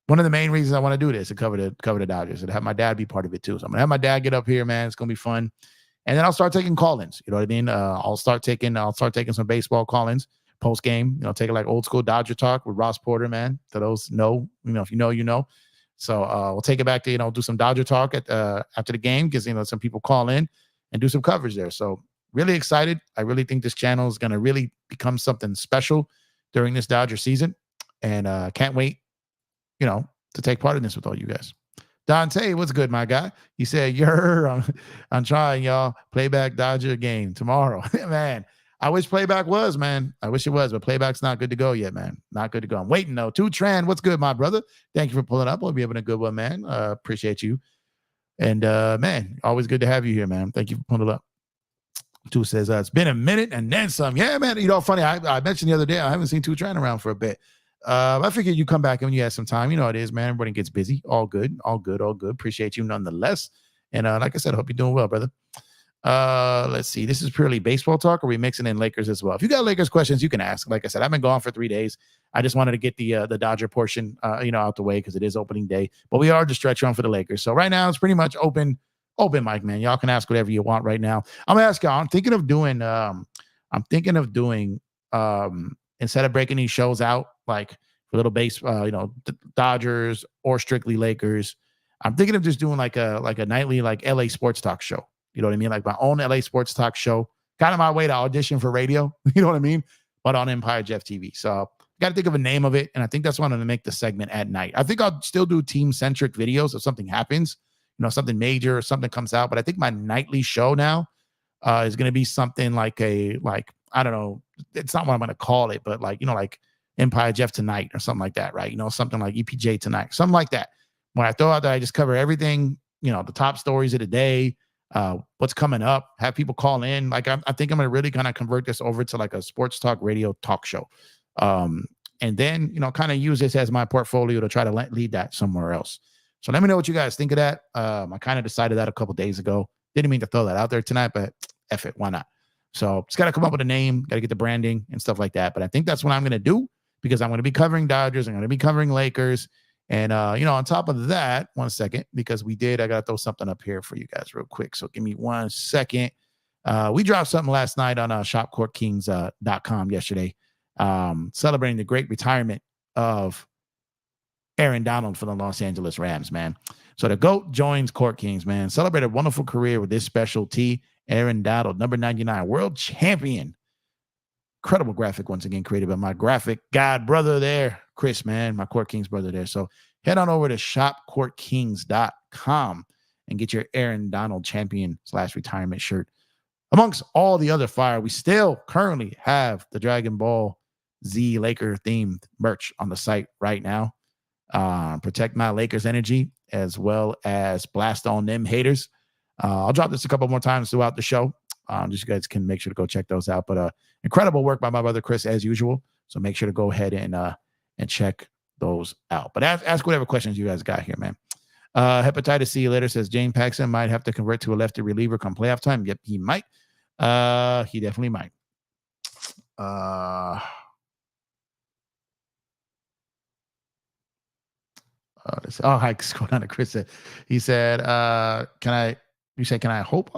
one of the main reasons I want to do this is cover the Dodgers and have my dad be part of it too. So I'm gonna have my dad get up here, man. It's gonna be fun. And then I'll start taking call-ins. You know what I mean? I'll start taking some baseball call-ins post game. Take it like old school Dodger talk with Ross Porter, man. To those know, if you know, you know. So we'll take it back to do some Dodger talk after the game, because some people call in and do some coverage there. So really excited. I really think this channel is gonna really become something special during this Dodger season, and can't wait, to take part in this with all you guys. Dante, what's good, my guy? He said, I'm trying, y'all. Playback Dodger game tomorrow. Man, I wish playback was, man. I wish it was, but playback's not good to go yet, man. Not good to go. I'm waiting, though. Tran, what's good, my brother? Thank you for pulling up. Hope you're having a good one, man. Appreciate you. And, man, always good to have you here, man. Thank you for pulling up. Tu says, it's been a minute and then some. Yeah, man. Funny, I mentioned the other day, I haven't seen Tran around for a bit. I figured you come back when you have some time. You know how it is, man. Everybody gets busy. All good. Appreciate you nonetheless. And like I said, I hope you're doing well, brother. Let's see. This is purely baseball talk, or are we mixing in Lakers as well? If you got Lakers questions, you can ask. Like I said, I've been gone for 3 days. I just wanted to get the Dodger portion, out the way, because it is opening day. But we are the stretch run for the Lakers. So right now it's pretty much open mic, man. Y'all can ask whatever you want right now. I'm gonna ask y'all. I'm thinking of doing. Instead of breaking these shows out like for little base, Dodgers or strictly Lakers, I'm thinking of just doing like a nightly LA sports talk show. You know what I mean? Like my own LA sports talk show, kind of my way to audition for radio. You know what I mean? But on EmpireJeffTV. So got to think of a name of it, and I think that's what I'm going to make the segment at night. I think I'll still do team-centric videos if something happens, something major or something comes out. But I think my nightly show now is going to be something like I don't know. It's not what I'm going to call it, but like Empire Jeff Tonight or something like that, right? Something like EPJ Tonight, something like that. When I throw out that, I just cover everything, the top stories of the day, what's coming up, have people call in. Like, I think I'm going to really kind of convert this over to like a sports talk radio talk show. And then, kind of use this as my portfolio to try to lead that somewhere else. So let me know what you guys think of that. I kind of decided that a couple days ago. Didn't mean to throw that out there tonight, but F it, why not? So just got to come up with a name, got to get the branding and stuff like that. But I think that's what I'm going to do, because I'm going to be covering Dodgers. I'm going to be covering Lakers. And on top of that, 1 second, because I gotta throw something up here for you guys real quick. So give me 1 second. We dropped something last night on shopcourtkings.com yesterday, celebrating the great retirement of Aaron Donald for the Los Angeles Rams, man. So the GOAT joins Court Kings, man. Celebrated a wonderful career with this specialty. Aaron Donald, number 99, world champion. Incredible graphic once again created by my graphic god brother there, Chris, man, my Court Kings brother there. So head on over to shopcourtkings.com and get your Aaron Donald champion / retirement shirt. Amongst all the other fire, we still currently have the Dragon Ball Z Laker themed merch on the site right now. Protect my Lakers energy as well as blast on them haters. I'll drop this a couple more times throughout the show. Just you guys can make sure to go check those out. But incredible work by my brother Chris as usual. So make sure to go ahead and check those out. But ask whatever questions you guys got here, man. Hepatitis C later says Jane Paxson might have to convert to a lefty reliever come playoff time. Yep, he might. He definitely might. Hi, scroll down to Chris. He said, can I hope?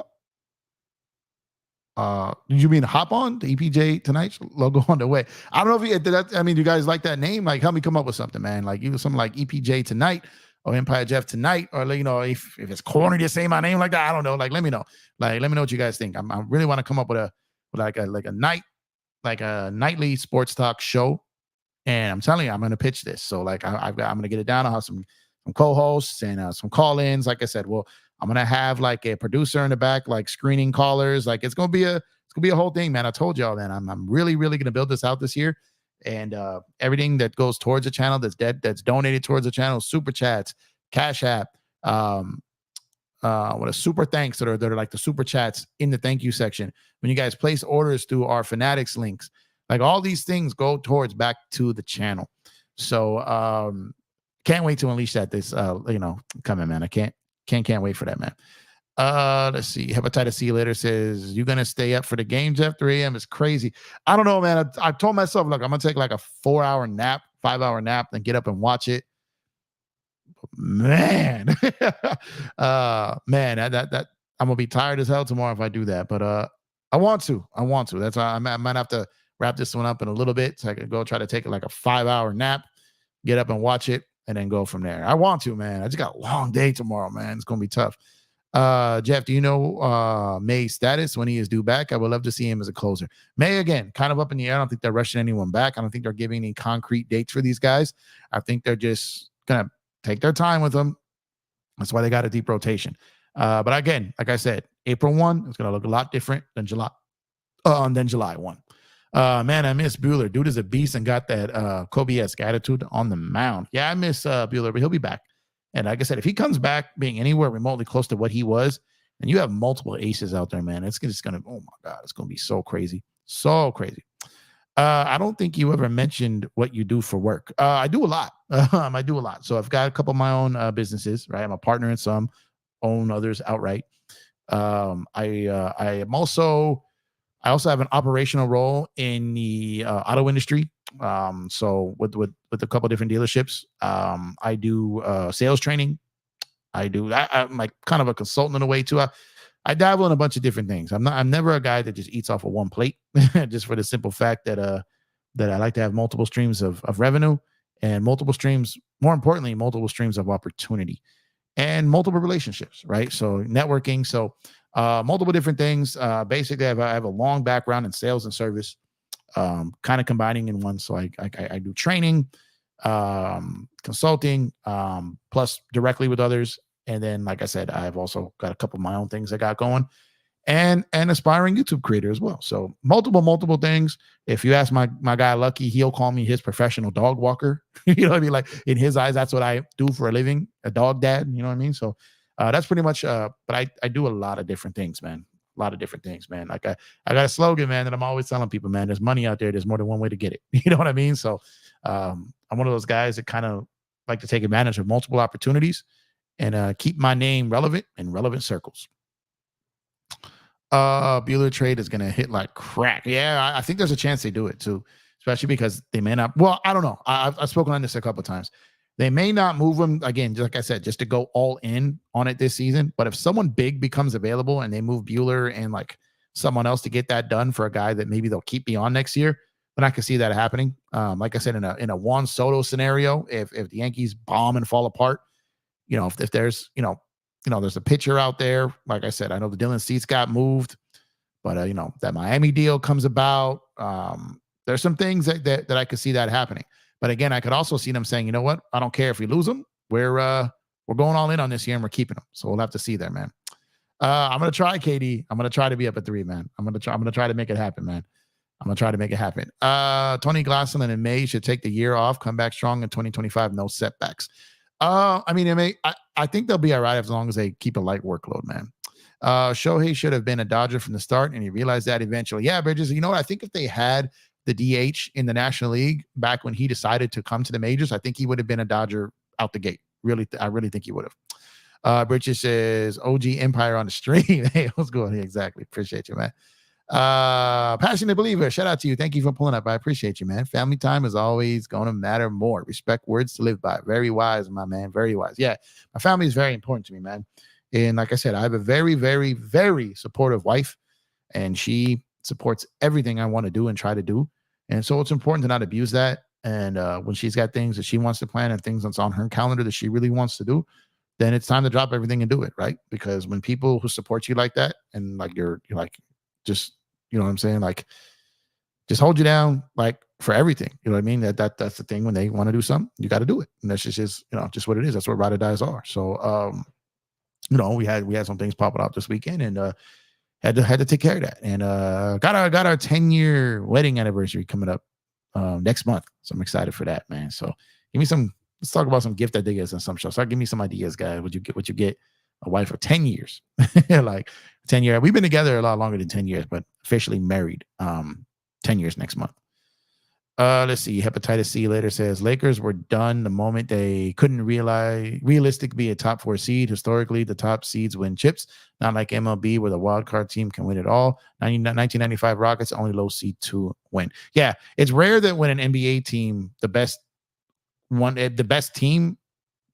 Did you mean hop on the EPJ tonight's logo on the way? I don't know if do you guys like that name? Like, help me come up with something, man. Like, either something like EPJ tonight or Empire Jeff tonight, or if it's corny to say my name like that, I don't know. Like, let me know. Like, let me know what you guys think. I really want to come up with a nightly sports talk show. And I'm telling you, I'm going to pitch this. So like, I'm going to get it down. I'll have some co-hosts and some call-ins. Like I said, well, I'm going to have like a producer in the back, like screening callers. Like it's going to be a whole thing, man. I told y'all, man, I'm really, really going to build this out this year. And everything that goes towards the channel, that's donated towards the channel, super chats, Cash App, what a super thanks that are like the super chats in the thank you section. When you guys place orders through our Fanatics links, like all these things go towards back to the channel. So can't wait to unleash that coming, man. I can't wait for that, man. Let's see. Hepatitis C later says, you gonna stay up for the game, Jeff? 3 a.m. is crazy. I don't know, man. I told myself, look, I'm gonna take like a 4-hour nap, 5-hour nap, then get up and watch it. Man, man, that I'm gonna be tired as hell tomorrow if I do that. But I want to. That's why I might have to wrap this one up in a little bit so I can go try to take like a 5-hour nap, get up and watch it, and then go from there. I want to, man. I just got a long day tomorrow, man. It's going to be tough. Jeff, do you know May's status when he is due back? I would love to see him as a closer. May, again, kind of up in the air. I don't think they're rushing anyone back. I don't think they're giving any concrete dates for these guys. I think they're just going to take their time with them. That's why they got a deep rotation. But again, like I said, April 1 is going to look a lot different than July 1. Man, I miss Buehler. Dude is a beast and got that Kobe-esque attitude on the mound. Yeah, I miss Buehler, but he'll be back. And like I said, if he comes back being anywhere remotely close to what he was, and you have multiple aces out there, man, it's just going to, oh my God, it's going to be so crazy. So crazy. I don't think you ever mentioned what you do for work. I do a lot. I do a lot. So I've got a couple of my own businesses, right? I'm a partner in some, own others outright. I also have an operational role in the auto industry. So with a couple of different dealerships, I do sales training. I'm like kind of a consultant in a way too. I dabble in a bunch of different things. I'm never a guy that just eats off of one plate, just for the simple fact that I like to have multiple streams of revenue and multiple streams, more importantly, multiple streams of opportunity and multiple relationships, right? So networking. So multiple different things. Basically, I have a long background in sales and service, kind of combining in one. So I do training, consulting, plus directly with others. And then, like I said, I've also got a couple of my own things I got going, and aspiring YouTube creator as well. So multiple things. If you ask my guy Lucky, he'll call me his professional dog walker. You know what I mean? Like in his eyes, that's what I do for a living, a dog dad. You know what I mean? So that's pretty much. But I do a lot of different things, man. A lot of different things, man. Like I got a slogan, man, that I'm always telling people, man. There's money out there. There's more than one way to get it. You know what I mean? So I'm one of those guys that kind of like to take advantage of multiple opportunities and keep my name relevant in relevant circles. Buehler trade is gonna hit like crack. Yeah, I think there's a chance they do it too, especially because they may not. Well, I don't know. I've spoken on this a couple of times. They may not move him again, like I said, just to go all in on it this season. But if someone big becomes available and they move Bueller and like someone else to get that done for a guy that maybe they'll keep beyond next year, then I can see that happening. Like I said, in a Juan Soto scenario, if the Yankees bomb and fall apart, if there's there's a pitcher out there. Like I said, I know the Dylan Cease got moved, but that Miami deal comes about. There's some things that I could see that happening. But again, I could also see them saying, you know what? I don't care if we lose them. We're going all in on this year and we're keeping them. So we'll have to see there, man. I'm gonna try, KD. I'm gonna try to be up at 3, man. I'm gonna try to make it happen, man. I'm gonna try to make it happen. Tony Glasselin in May should take the year off, come back strong in 2025, no setbacks. I mean, I think they'll be all right as long as they keep a light workload, man. Shohei should have been a Dodger from the start, and he realized that eventually. Yeah, Bridges, you know what? I think if they had the DH in the National League back when he decided to come to the majors, I think he would have been a Dodger out the gate. I really think he would have. Bridges says, OG Empire on the stream. Hey, what's going on? Exactly. Appreciate you, man. Passionate believer, shout out to you. Thank you for pulling up. I appreciate you, man. Family time is always going to matter more. Respect, words to live by. Very wise, my man. Very wise. Yeah, my family is very important to me, man. And like I said, I have a very, very, very supportive wife, and she supports everything I want to do and try to do. And so it's important to not abuse that. And when she's got things that she wants to plan and things that's on her calendar that she really wants to do, then it's time to drop everything and do it, right? Because when people who support you like that, and like you're like, just, you know what I'm saying? Like, just hold you down, like, for everything. You know what I mean? That's the thing. When they want to do something, you got to do it. And that's just just what it is. That's what ride or dies are. So, we had some things popping up this weekend, and had to take care of that. And got our 10-year wedding anniversary coming up next month. So I'm excited for that, man. So let's talk about some gift ideas and some show. Start giving me some ideas, guys. What you get a wife for 10 years. Like 10 years. We've been together a lot longer than 10 years, but officially married 10 years next month. Let's see. Hepatitis C later says Lakers were done the moment they couldn't realistically be a top 4 seed. Historically, the top seeds win chips, not like MLB where the wild card team can win it all. 1995 Rockets, only low seed 2 win. Yeah, it's rare that when an NBA team, the best team,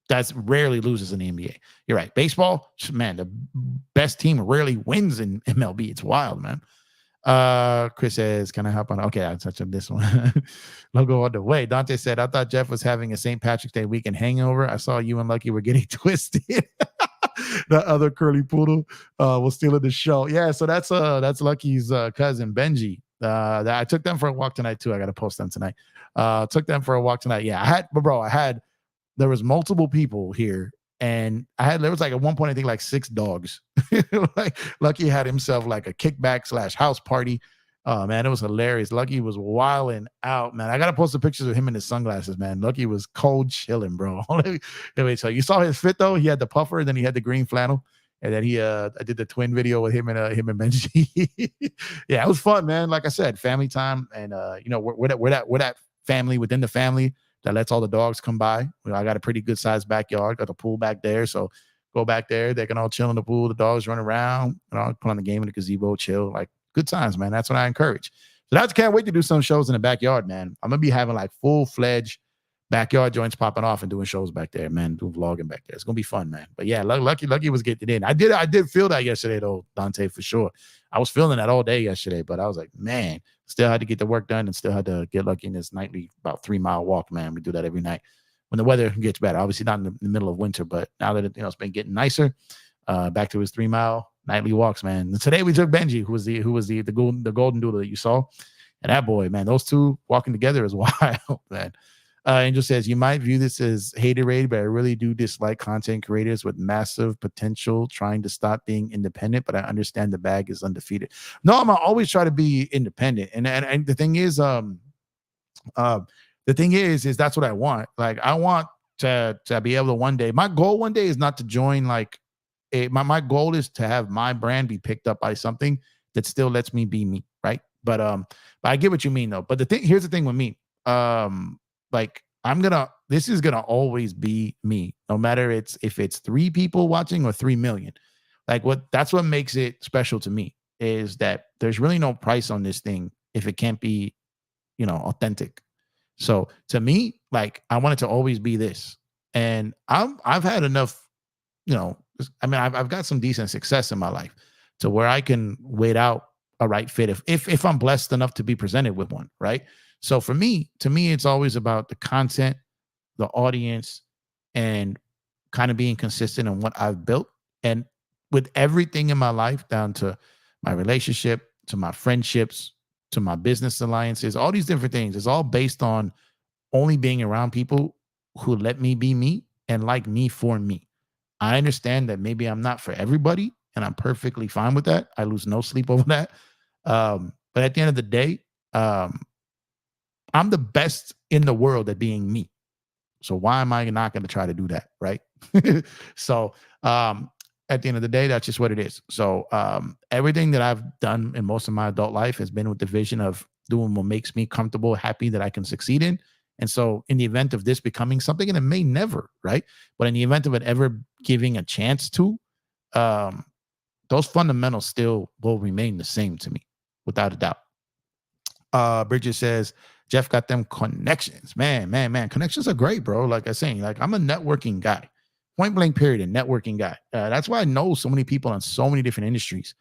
that's rarely loses in the NBA. You're right. Baseball, man, the best team rarely wins in MLB. It's wild, man. Chris says, can I hop on? Okay, I'll touch on this one. Logo on the way. Dante said, I thought Jeff was having a St. Patrick's Day weekend hangover. I saw you and Lucky were getting twisted. The other curly poodle was stealing the show. Yeah, so that's Lucky's cousin Benji. I took them for a walk tonight too. I gotta post them tonight. Took them for a walk tonight. Yeah, there was multiple people here, and there was like at one point, I think like 6 dogs. Like Lucky had himself like a kickback / house party. Oh man, it was hilarious. Lucky was wilding out, man. I gotta post the pictures of him in his sunglasses, man. Lucky was cold chilling, bro. Let me tell you. You saw his fit though. He had the puffer, and then he had the green flannel, and then I did the twin video with him and Benji. Yeah, it was fun, man. Like I said, family time, and we're that family within the family that lets all the dogs come by. I got a pretty good sized backyard, got the pool back there. So go back there. They can all chill in the pool. The dogs run around, put on the game in the gazebo, chill. Like, good times, man. That's what I encourage. So I can't wait to do some shows in the backyard, man. I'm going to be having like full-fledged backyard joints popping off and doing shows back there, man. Doing vlogging back there. It's going to be fun, man. But yeah, Lucky was getting it in. I did feel that yesterday though, Dante, for sure. I was feeling that all day yesterday, but I was like, man, still had to get the work done and still had to get Lucky in this nightly about 3-mile walk, man. We do that every night when the weather gets better. Obviously not in the middle of winter, but now that it's been getting nicer, back to his 3-mile nightly walks, man. And today we took Benji, who was the golden doodle that you saw, and that boy, man, those two walking together is wild, man. Angel says, you might view this as haterade, but I really do dislike content creators with massive potential trying to stop being independent, but I understand the bag is undefeated. No, I'm always try to be independent. And the thing is, that's what I want. Like, I want to be able to one day, my goal one day is not to join like my goal is to have my brand be picked up by something that still lets me be me, right? But I get what you mean though. But here's the thing with me. Like, this is gonna always be me, no matter if it's 3 people watching or 3 million. Like, that's what makes it special to me, is that there's really no price on this thing if it can't be, authentic. So to me, like, I want it to always be this. And I've had enough, I mean, I've got some decent success in my life to where I can wait out a right fit if I'm blessed enough to be presented with one, right? So for me, to me, it's always about the content, the audience, and kind of being consistent in what I've built. And with everything in my life, down to my relationship, to my friendships, to my business alliances, all these different things, it's all based on only being around people who let me be me and like me for me. I understand that maybe I'm not for everybody, and I'm perfectly fine with that. I lose no sleep over that. But at the end of the day, um, I'm the best in the world at being me. So why am I not going to try to do that? Right. So at the end of the day, that's just what it is. So everything that I've done in most of my adult life has been with the vision of doing what makes me comfortable, happy, that I can succeed in. And so in the event of this becoming something, and it may never, right? But in the event of it ever giving a chance to, um, those fundamentals still will remain the same to me, without a doubt. Bridget says, Jeff got them connections. Man. Connections are great, bro. Like I saying, like I'm a networking guy, point blank period, a networking guy. That's why I know so many people in so many different industries,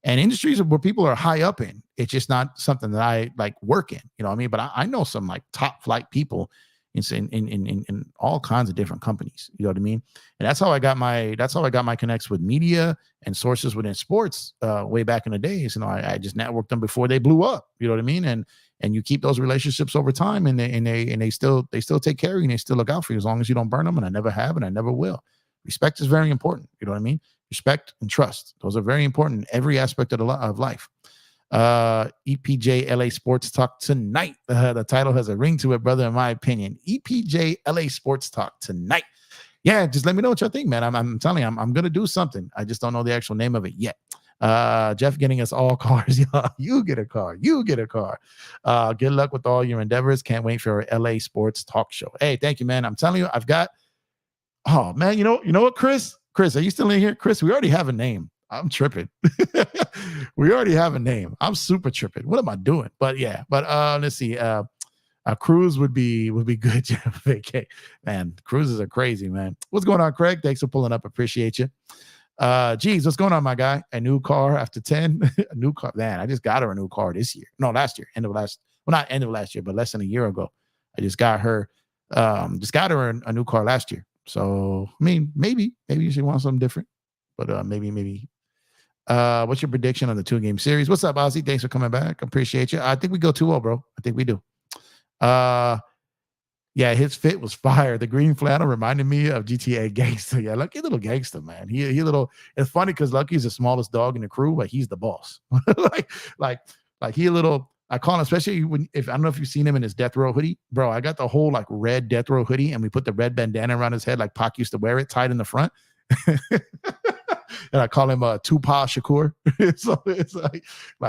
and industries where people are high up in. It's just not something that I like work in, you know what I mean? But I know some like top flight people in all kinds of different companies, you know what I mean? And that's how I got my connects with media and sources within sports way back in the days. You know, I just networked them before they blew up, you know what I mean? And you keep those relationships over time, and they still take care of you, and they still look out for you as long as you don't burn them. And I never have, and I never will. Respect is very important. You know what I mean? Respect and trust. Those are very important in every aspect of life. EPJ LA Sports Talk tonight. The title has a ring to it, brother, in my opinion. EPJ LA Sports Talk tonight. Yeah, just let me know what y'all think, man. I'm telling you, I'm gonna do something. I just don't know the actual name of it yet. Jeff getting us all cars. You get a car. You get a car. Good luck with all your endeavors. Can't wait for our LA Sports Talk Show. Hey, thank you, man. I'm telling you, I've got. Oh man, you know what, Chris? Chris, are you still in here? Chris, we already have a name. I'm tripping. We already have a name. I'm super tripping. What am I doing? But yeah, let's see. A cruise would be good, Jeff. Okay. Man, cruises are crazy, man. What's going on, Craig? Thanks for pulling up. Appreciate you. Geez, what's going on, my guy? A new car after 10. A new car. Man, I just got her a new car this year. No, last year. Not end of last year, but less than a year ago. I just got her a new car last year. So I mean, maybe she wants something different. But maybe. What's your prediction on the 2-game series? What's up, Ozzy? Thanks for coming back. Appreciate you. I think we go 2-0, bro. I think we do. Yeah, his fit was fire. The green flannel reminded me of GTA Gangster. Yeah, Lucky little gangster, man. He little. It's funny because Lucky's the smallest dog in the crew, but he's the boss. like he a little. I call him, especially if I don't know if you've seen him in his death row hoodie, bro. I got the whole like red death row hoodie, and we put the red bandana around his head like Pac used to wear it, tied in the front. And I call him Tupac Shakur. So it's like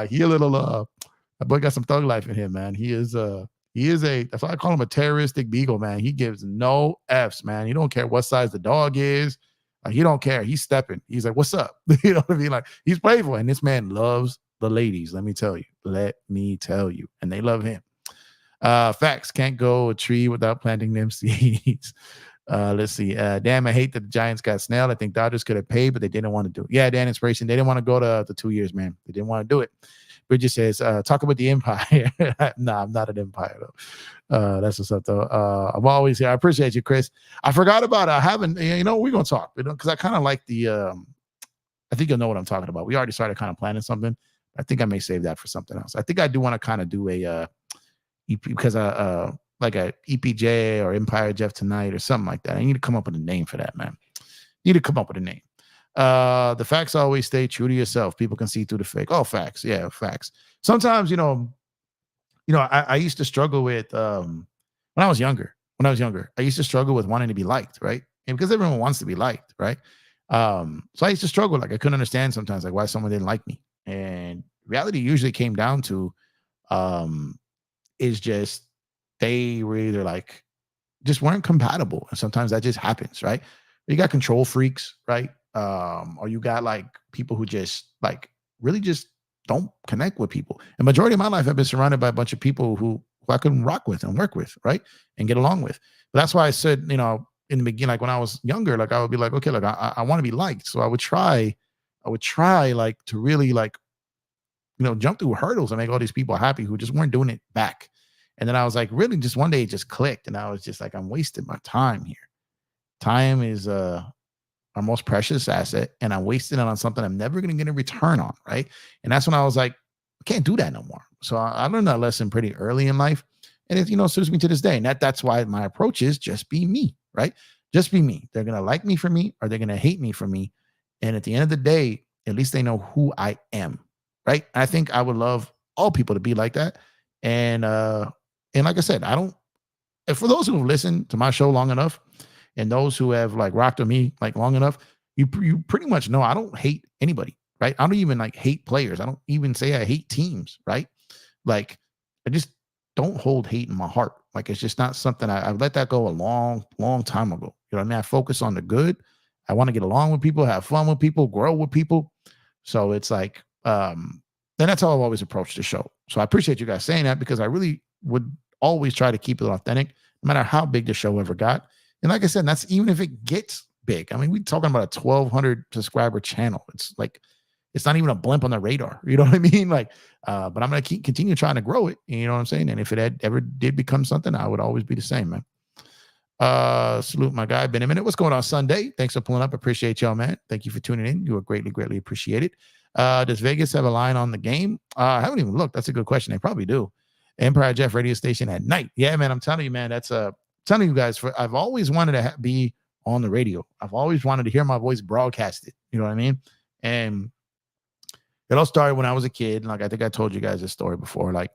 he a little that boy got some thug life in him, man. He is that's why I call him a terroristic beagle, man. He gives no F's, man. He don't care what size the dog is. He don't care. He's stepping. He's like, what's up? You know what I mean? Like, he's playful, and this man loves the ladies. Let me tell you. And they love him. Facts. Can't go a tree without planting them seeds. Let's see. Damn, I hate that the Giants got snailed. I think Dodgers could have paid, but they didn't want to do it. Yeah, Dan Inspiration. They didn't want to go to the 2 years, man. They didn't want to do it. Bridget says, talk about the Empire. No, I'm not an Empire, though. That's what's up, though. I'm always here. I appreciate you, Chris. I forgot about having, we're going to talk, because I kind of like I think you'll know what I'm talking about. We already started kind of planning something. I think I may save that for something else. I think I do want to kind of do a because like a EPJ or Empire Jeff tonight or something like that. I need to come up with a name for that, man. Need to come up with a name. The facts always stay true to yourself. People can see through the fake. Oh, facts. Yeah, facts. Sometimes, I used to struggle with when I was younger. I used to struggle with wanting to be liked, right? And because everyone wants to be liked, right? So I used to struggle. Like, I couldn't understand sometimes like why someone didn't like me. And reality usually came down to is just they were either like just weren't compatible. And sometimes that just happens, right? You got control freaks, right? Or you got like people who just like really just don't connect with people. The majority of my life, I've been surrounded by a bunch of people who I couldn't rock with and work with, right? And get along with. But that's why I said, in the beginning, like when I was younger, like I would be like, okay, like I want to be liked. So I would try like to really like, jump through hurdles and make all these people happy who just weren't doing it back. And then I was like, really just one day it just clicked. And I was just like, I'm wasting my time here. Time is our most precious asset. And I'm wasting it on something I'm never going to get a return on. Right. And that's when I was like, I can't do that no more. So I learned that lesson pretty early in life. And it, suits me to this day. And that's why my approach is just be me, right? Just be me. They're going to like me for me or they're going to hate me for me. And at the end of the day, at least they know who I am, right? I think I would love all people to be like that. And like I said, and for those who have listened to my show long enough and those who have like rocked with me like long enough, you pretty much know I don't hate anybody, right? I don't even like hate players. I don't even say I hate teams, right? Like I just don't hold hate in my heart. Like it's just not something I let that go a long, long time ago. You know what I mean? I focus on the good. I want to get along with people, have fun with people, grow with people. So it's like, then that's how I've always approached the show. So I appreciate you guys saying that because I really would always try to keep it authentic, no matter how big the show ever got. And like I said, that's even if it gets big. I mean, we're talking about a 1,200 subscriber channel. It's like, it's not even a blimp on the radar. You know what I mean? Like, but I'm going to continue trying to grow it. You know what I'm saying? And if it ever did become something, I would always be the same, man. Salute my guy, been a minute. What's going on Sunday? Thanks for pulling up. Appreciate y'all, man. Thank you for tuning in. You are greatly, greatly appreciated. Does Vegas have a line on the game? I haven't even looked. That's a good question. They probably do. Empire Jeff radio station at night. Yeah, man. I'm telling you, man, telling you guys, I've always wanted to be on the radio. I've always wanted to hear my voice broadcasted. You know what I mean? And it all started when I was a kid. Like I think I told you guys this story before. Like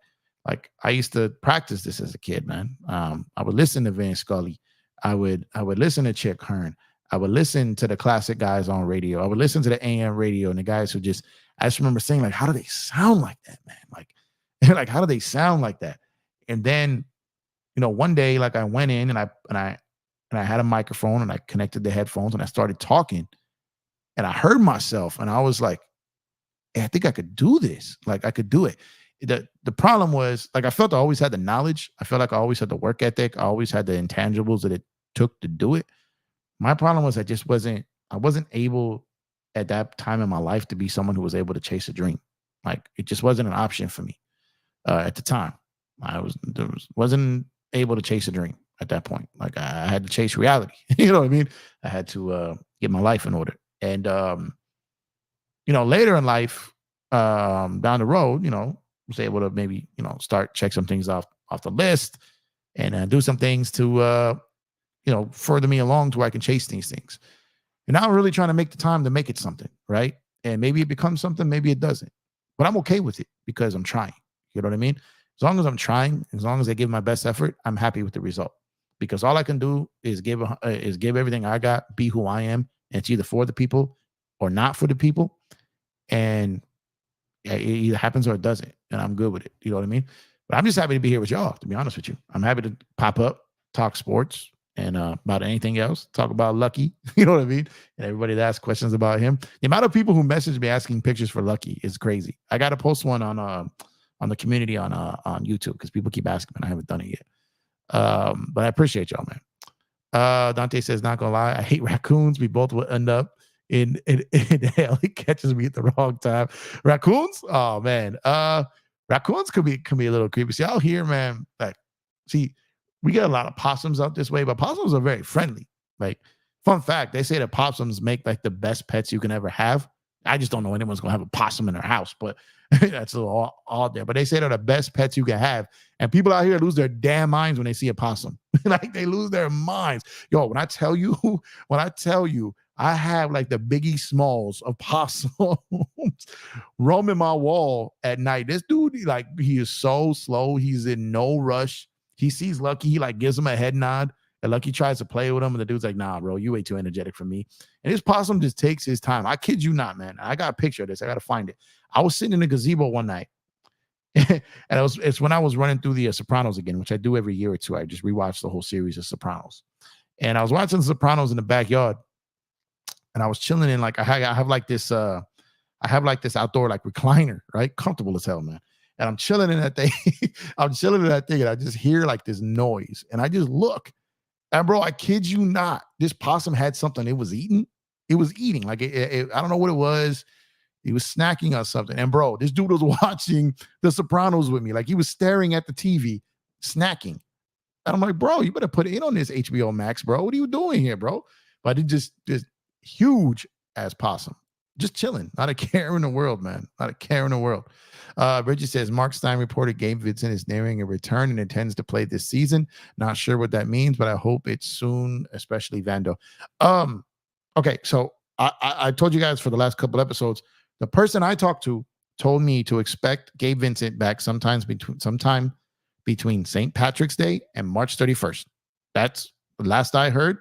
I used to practice this as a kid, man. I would listen to Vin Scully. I would listen to Chick Hearn. I would listen to the classic guys on radio. I would listen to the AM radio and the guys who I just remember saying like, how do they sound like that, man? Like how do they sound like that? And then, one day, like I went in and I had a microphone and I connected the headphones and I started talking and I heard myself and I was like, hey, I think I could do this. Like I could do it. The problem was like, I felt I always had the knowledge. I felt like I always had the work ethic. I always had the intangibles that it took to do it. My problem was I wasn't able at that time in my life to be someone who was able to chase a dream. Like it just wasn't an option for me at the time. I wasn't able to chase a dream at that point. Like I had to chase reality. You know what I mean? I had to get my life in order. And later in life, down the road, was able to maybe, check some things off the list and do some things to, further me along to where I can chase these things. And now I'm really trying to make the time to make it something, right? And maybe it becomes something, maybe it doesn't. But I'm okay with it because I'm trying. You know what I mean? As long as I'm trying, as long as I give my best effort, I'm happy with the result. Because all I can do is give everything I got, be who I am, and it's either for the people or not for the people. And it either happens or it doesn't. And I'm good with it. You know what I mean? But I'm just happy to be here with y'all, to be honest with you. I'm happy to pop up, talk sports, and about anything else. Talk about Lucky. You know what I mean? And everybody that asks questions about him. The amount of people who message me asking pictures for Lucky is crazy. I got to post one on the community on YouTube because people keep asking and I haven't done it yet. But I appreciate y'all, man. Dante says, not gonna lie, I hate raccoons. We both will end up in hell. He catches me at the wrong time. Raccoons? Oh man. Raccoons can be a little creepy. See, out here, man, like, we get a lot of possums out this way, but possums are very friendly. Like, fun fact, they say that possums make like the best pets you can ever have. I just don't know anyone's gonna have a possum in their house, but that's a little odd there. But they say they're the best pets you can have. And people out here lose their damn minds when they see a possum. Like they lose their minds. Yo, when I tell you, I have like the Biggie Smalls of possums roaming my wall at night. This dude, he is so slow. He's in no rush. He sees Lucky. He like gives him a head nod. And Lucky tries to play with him. And the dude's like, nah, bro, you way too energetic for me. And this possum just takes his time. I kid you not, man. I got a picture of this. I got to find it. I was sitting in a gazebo one night. And it's when I was running through the Sopranos again, which I do every year or two. I just rewatch the whole series of Sopranos. And I was watching the Sopranos in the backyard. And I was chilling in I have like this outdoor like recliner, right? Comfortable as hell, man. And I'm chilling in that thing. And I just hear like this noise. And I just look. And bro, I kid you not, this possum had something it was eating. It was eating. Like I don't know what it was. He was snacking on something. And bro, this dude was watching The Sopranos with me. Like he was staring at the TV, snacking. And I'm like, bro, you better put it in on this HBO Max, bro. What are you doing here, bro? But it just huge as possum. Just chilling. Not a care in the world, man. Not a care in the world. Bridget says, Mark Stein reported Gabe Vincent is nearing a return and intends to play this season. Not sure what that means, but I hope it's soon, especially Vando. Okay, so I told you guys for the last couple episodes, the person I talked to told me to expect Gabe Vincent back sometime between St. Patrick's Day and March 31st. That's the last I heard.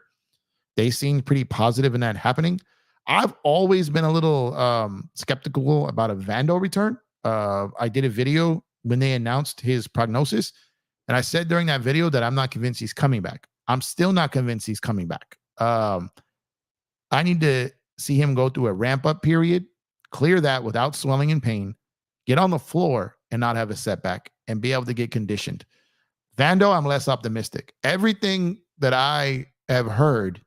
They seemed pretty positive in that happening. I've always been a little skeptical about a Vando return. I did a video when they announced his prognosis, and I said during that video that I'm not convinced he's coming back. I'm still not convinced he's coming back. I need to see him go through a ramp-up period, clear that without swelling and pain, get on the floor and not have a setback, and be able to get conditioned. Vando, I'm less optimistic. Everything that I have heard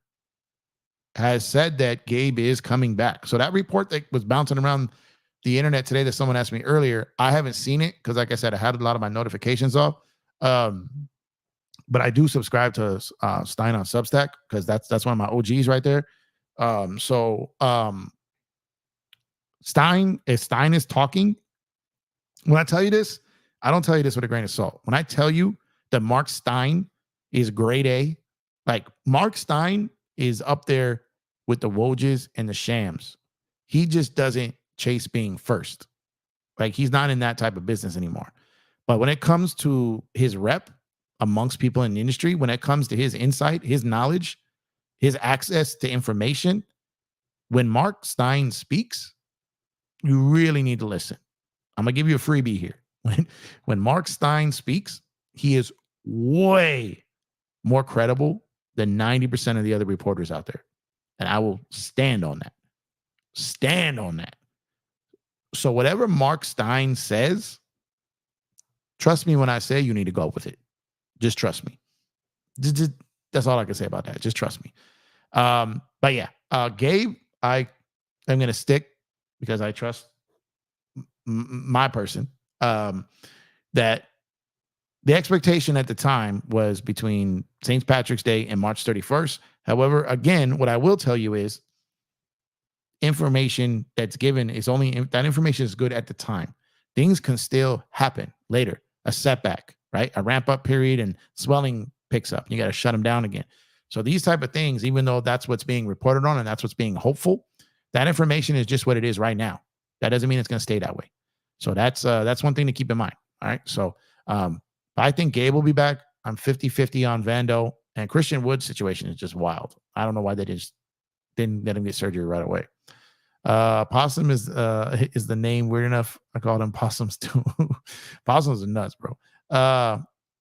has said that Gabe is coming back. So that report that was bouncing around the internet today that someone asked me earlier, I haven't seen it because, like I said, I had a lot of my notifications off. But I do subscribe to Stein on Substack because that's one of my OGs right there. Stein is talking. When I tell you this, I don't tell you this with a grain of salt. When I tell you that Mark Stein is grade A, like Mark Stein is up there with the Wojs and the Shams. He just doesn't chase being first. Like he's not in that type of business anymore. But when it comes to his rep amongst people in the industry, when it comes to his insight, his knowledge, his access to information, when Mark Stein speaks, you really need to listen. I'm going to give you a freebie here. When Mark Stein speaks, he is way more credible than 90% of the other reporters out there. And I will stand on that. Stand on that. So whatever Mark Stein says, trust me when I say you need to go with it. Just trust me. Just, that's all I can say about that. Just trust me. But yeah, Gabe, I am going to stick because I trust my person. That the expectation at the time was between St. Patrick's Day and March 31st. However, again, what I will tell you is information that's given is only that information is good at the time. Things can still happen later. A setback, right? A ramp up period and swelling picks up. You got to shut them down again. So these type of things, even though that's what's being reported on and that's what's being hopeful, that information is just what it is right now. That doesn't mean it's going to stay that way. So that's one thing to keep in mind. All right. So I think Gabe will be back. I'm 50-50 on Vando, and Christian Wood's situation is just wild. I don't know why they just didn't let him get surgery right away. Possum is the name weird enough. I call them possums too. Possums are nuts, bro.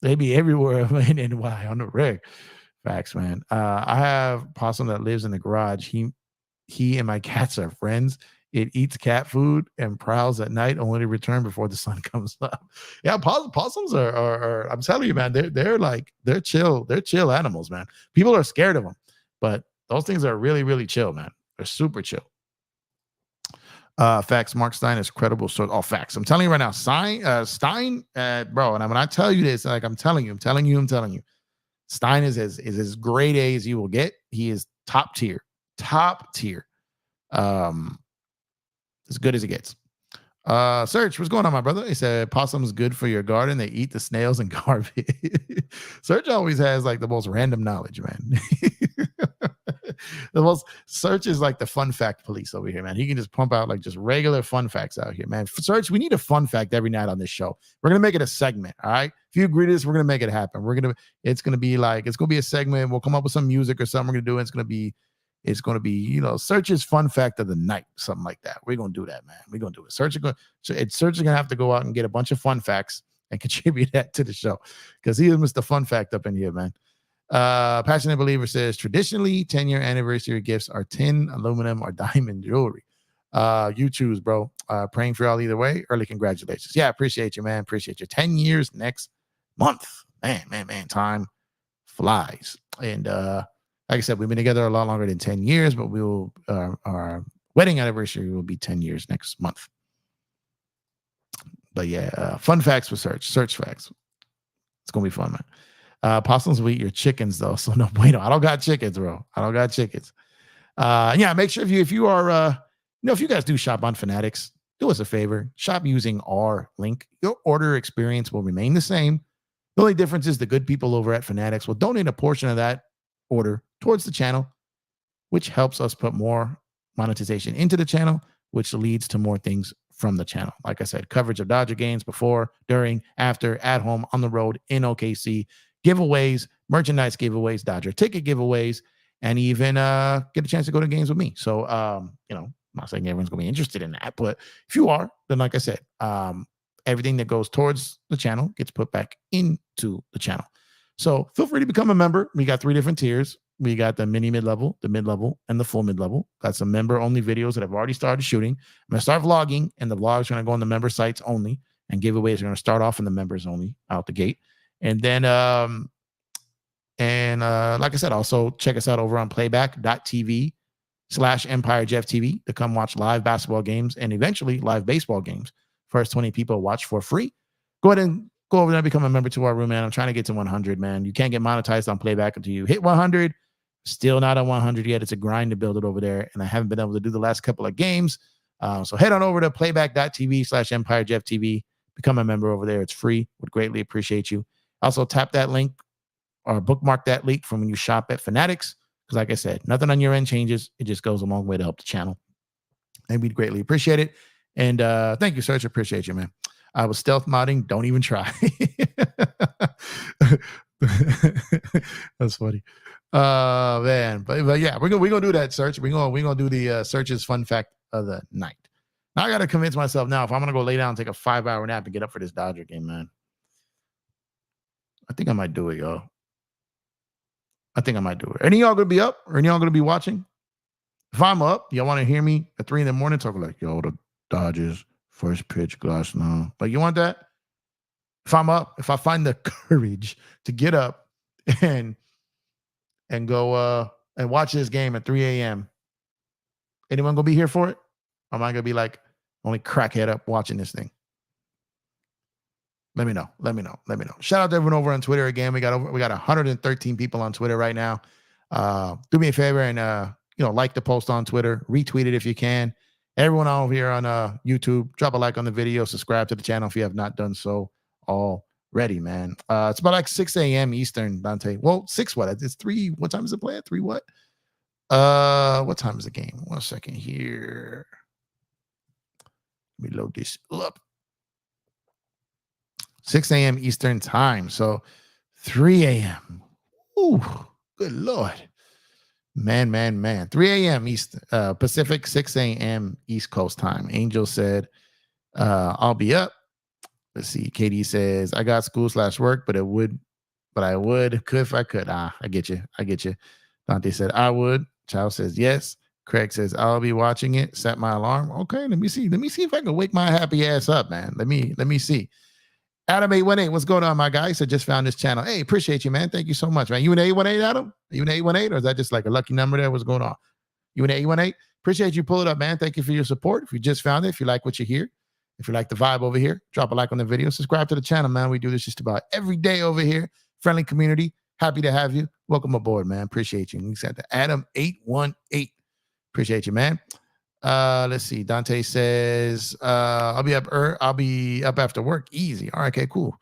They be everywhere in NY on the rig. Facts, man. I have possum that lives in the garage. He and my cats are friends. It eats cat food and prowls at night, only to return before the sun comes up. Yeah, possums are I'm telling you, man, they're chill. They're chill animals, man. People are scared of them, but those things are really, really chill, man. They're super chill. Facts. Mark Stein is credible. So all facts. I'm telling you right now, Stein, bro. And when I tell you this, like I'm telling you, Stein is as grade A as you will get. He is top tier. As good as it gets. Serge, what's going on, my brother? He said possum's good for your garden. They eat the snails and garbage. Serge always has like the most random knowledge, man. Serge is like the fun fact police over here, man. He can just pump out like just regular fun facts out here, man. Serge, we need a fun fact every night on this show. We're gonna make it a segment, all right? If you agree to this, we're gonna make it happen. It's gonna be a segment. We'll come up with some music or something we're gonna do. It's gonna be, Serge's fun fact of the night, something like that. We're gonna do that, man. We're gonna do it. Serge is gonna have to go out and get a bunch of fun facts and contribute that to the show because he is Mr. Fun Fact up in here, man. Passionate Believer says traditionally 10-year anniversary gifts are tin, aluminum, or diamond jewelry. You choose, bro. Praying for y'all either way. Early congratulations. Yeah, appreciate you, man. Appreciate you. 10 years next month. Man. Time flies. And like I said, we've been together a lot longer than 10 years, but we will our wedding anniversary will be 10 years next month. But yeah, fun facts for search facts. It's gonna be fun, man. Possums will eat your chickens though, so no bueno. I don't got chickens, bro. I don't got chickens. Yeah, make sure if you are if you guys do shop on Fanatics, do us a favor, shop using our link. Your order experience will remain the same. The only difference is the good people over at Fanatics will donate a portion of that order towards the channel, which helps us put more monetization into the channel, which leads to more things from the channel. Like I said, coverage of Dodger games before, during, after, at home, on the road, in OKC, giveaways, merchandise giveaways, Dodger ticket giveaways, and even get a chance to go to games with me. So, I'm not saying everyone's going to be interested in that, but if you are, then like I said, everything that goes towards the channel gets put back into the channel. So feel free to become a member. We got 3 different tiers. We got the mini mid-level, the mid-level, and the full mid-level. Got some member-only videos that I've already started shooting. I'm going to start vlogging, and the vlogs are going to go on the member sites only, and giveaways are going to start off in the members only out the gate. And then, like I said, also check us out over on playback.tv/EmpireJeffTV to come watch live basketball games and eventually live baseball games. First 20 people watch for free. Go ahead and go over there and become a member to our room, man. I'm trying to get to 100, man. You can't get monetized on playback until you hit 100. Still not on 100 yet. It's a grind to build it over there, and I haven't been able to do the last couple of games. So head on over to playback.tv/EmpireJeffTV. Become a member over there. It's free. Would greatly appreciate you. Also, tap that link or bookmark that link from when you shop at Fanatics, because like I said, nothing on your end changes. It just goes a long way to help the channel, and we'd greatly appreciate it. And thank you, Serge. Appreciate you, man. I was stealth modding. Don't even try. That's funny. Man. But yeah, we're gonna do that, Serge. We're gonna do the Serge's fun fact of the night. Now I gotta convince myself now if I'm gonna go lay down and take a 5-hour nap and get up for this Dodger game, man. I think I might do it, y'all. I think I might do it. Any of y'all gonna be up or any of y'all gonna be watching? If I'm up, y'all want to hear me at 3 a.m. talking like, yo, the Dodgers first pitch glass now. Like, you want that? If I'm up, if I find the courage to get up and go and watch this game at 3 a.m., anyone gonna be here for it? Or am I gonna be like only crackhead up watching this thing? Let me know. Shout out to everyone over on Twitter again. We got 113 people on Twitter right now. Do me a favor and like the post on Twitter, retweet it if you can. Everyone over here on YouTube, drop a like on the video, subscribe to the channel if you have not done so already, man. It's about like 6 a.m. Eastern, Dante. Well, 6 what? It's 3. What time is it play at? 3 what? What time is the game? 1 second here. Let me load this up. 6 a.m. Eastern time. So 3 a.m. Ooh, good Lord. Man. 3 a.m. East Pacific, 6 a.m. East Coast time. Angel said, I'll be up. Let's see. Katie says, I got school/work, but I would if I could. I get you. Dante said, I would. Child says, yes. Craig says, I'll be watching it. Set my alarm. Okay, let me see. Let me see if I can wake my happy ass up, man. Let me see. Adam 818, what's going on, my guy? He said, just found this channel. Hey, appreciate you, man. Thank you so much, man. You an 818, Adam? Are you an 818, or is that just like a lucky number there? What's going on? You an 818? Appreciate you. Pull it up, man. Thank you for your support. If you just found it, if you like what you hear, if you like the vibe over here, drop a like on the video. Subscribe to the channel, man. We do this just about every day over here. Friendly community. Happy to have you. Welcome aboard, man. Appreciate you. You said the Adam 818. Appreciate you, man. Let's see. Dante says, I'll be up after work. Easy. All right, okay, cool.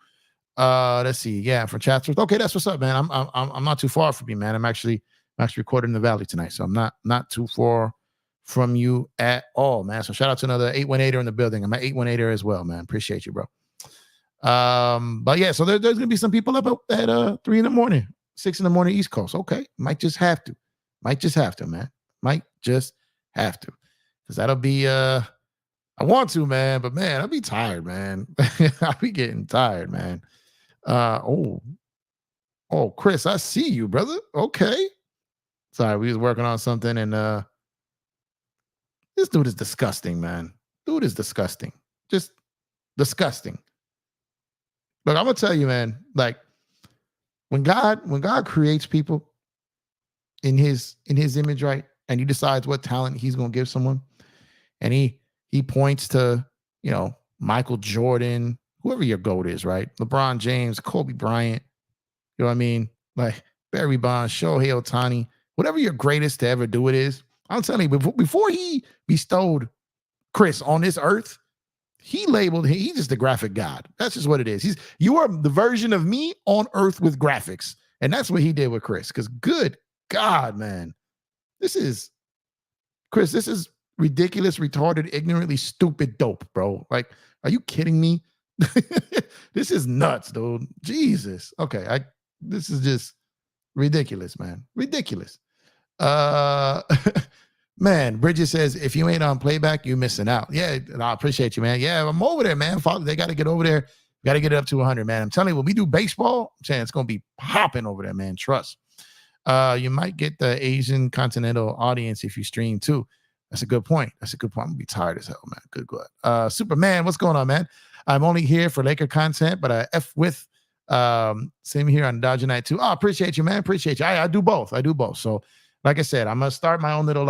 Let's see. Yeah, from Chatsworth. Okay, that's what's up, man. I'm not too far from you, man. I'm actually recording in the Valley tonight, so I'm not too far from you at all, man. So shout out to another 818er in the building. I'm an 818er as well, man. Appreciate you, bro. But yeah, so there's gonna be some people up at 3 in the morning, 6 in the morning East Coast. Okay, might just have to, man. Might just have to. Because that'll be I want to, man, but man, I'll be tired, man. I'll be getting tired, man. Oh, Chris, I see you, brother. Okay. Sorry, we was working on something, and this dude is disgusting, man. Dude is disgusting. Just disgusting. Look, I'm gonna tell you, man, like when God creates people in his image, right? And he decides what talent he's going to give someone, and he points to, Michael Jordan, whoever your GOAT is, right? LeBron James, Kobe Bryant, you know what I mean? Like Barry Bonds, Shohei Ohtani, whatever your greatest to ever do it is. I'm telling you, before he bestowed Chris on this earth, he's just a graphic god. That's just what it is. You are the version of me on earth with graphics. And that's what he did with Chris. Because good God, man, this is ridiculous, retarded, ignorantly stupid dope, bro. Like, are you kidding me? This is nuts, dude. Jesus. Okay, this is just ridiculous, man. Ridiculous. Man, Bridget says, if you ain't on playback, you're missing out. Yeah, I appreciate you, man. Yeah, I'm over there, man. They got to get over there. Got to get it up to 100, man. I'm telling you, when we do baseball, I'm saying it's going to be popping over there, man. Trust. You might get the Asian continental audience if you stream too. That's a good point. I'm going to be tired as hell, man. Good. Superman, what's going on, man? I'm only here for Laker content, but I F with same here on Dodger Night too. Oh, appreciate you, man. Appreciate you. I do both. So like I said, I'm going to start my own little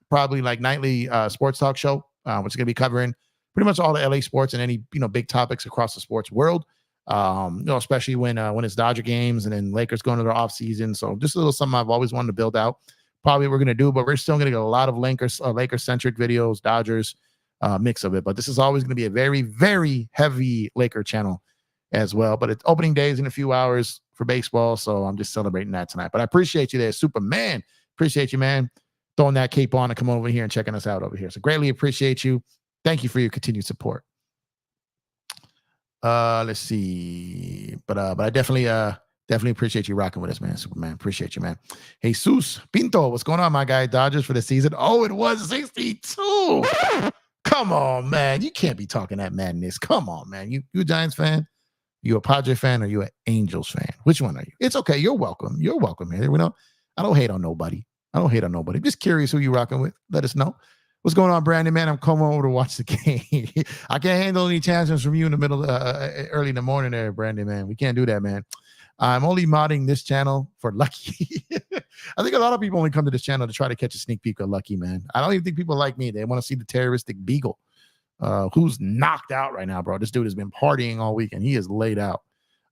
probably nightly sports talk show, which is going to be covering pretty much all the LA sports and any, big topics across the sports world. Especially when it's Dodger games and then Lakers going to their off season. So just a little something I've always wanted to build out. Probably we're going to do, but we're still going to get a lot of Laker-centric videos, Dodgers mix of it. But this is always going to be a very, very heavy Laker channel as well. But it's opening days in a few hours for baseball, so I'm just celebrating that tonight. But I appreciate you there, Superman. Appreciate you, man, throwing that cape on and coming over here and checking us out over here. So greatly appreciate you. Thank you for your continued support. Let's see. But I definitely appreciate you rocking with us, man. Superman. Appreciate you, man. Jesus Pinto, what's going on, my guy? Dodgers for the season. Oh, it was 62. Come on, man. You can't be talking that madness. Come on, man. You a Giants fan? You a Padre fan or you an Angels fan? Which one are you? It's okay. You're welcome. You're welcome here. I don't hate on nobody. I'm just curious who you rocking with. Let us know. What's going on, Brandon, man? I'm coming over to watch the game. I can't handle any tantrums from you in the middle, early in the morning there, Brandon, man. We can't do that, man. I'm only modding this channel for Lucky. I think a lot of people only come to this channel to try to catch a sneak peek of Lucky, man. I don't even think people like me. They want to see the terroristic beagle, who's knocked out right now, bro. This dude has been partying all week, and he is laid out.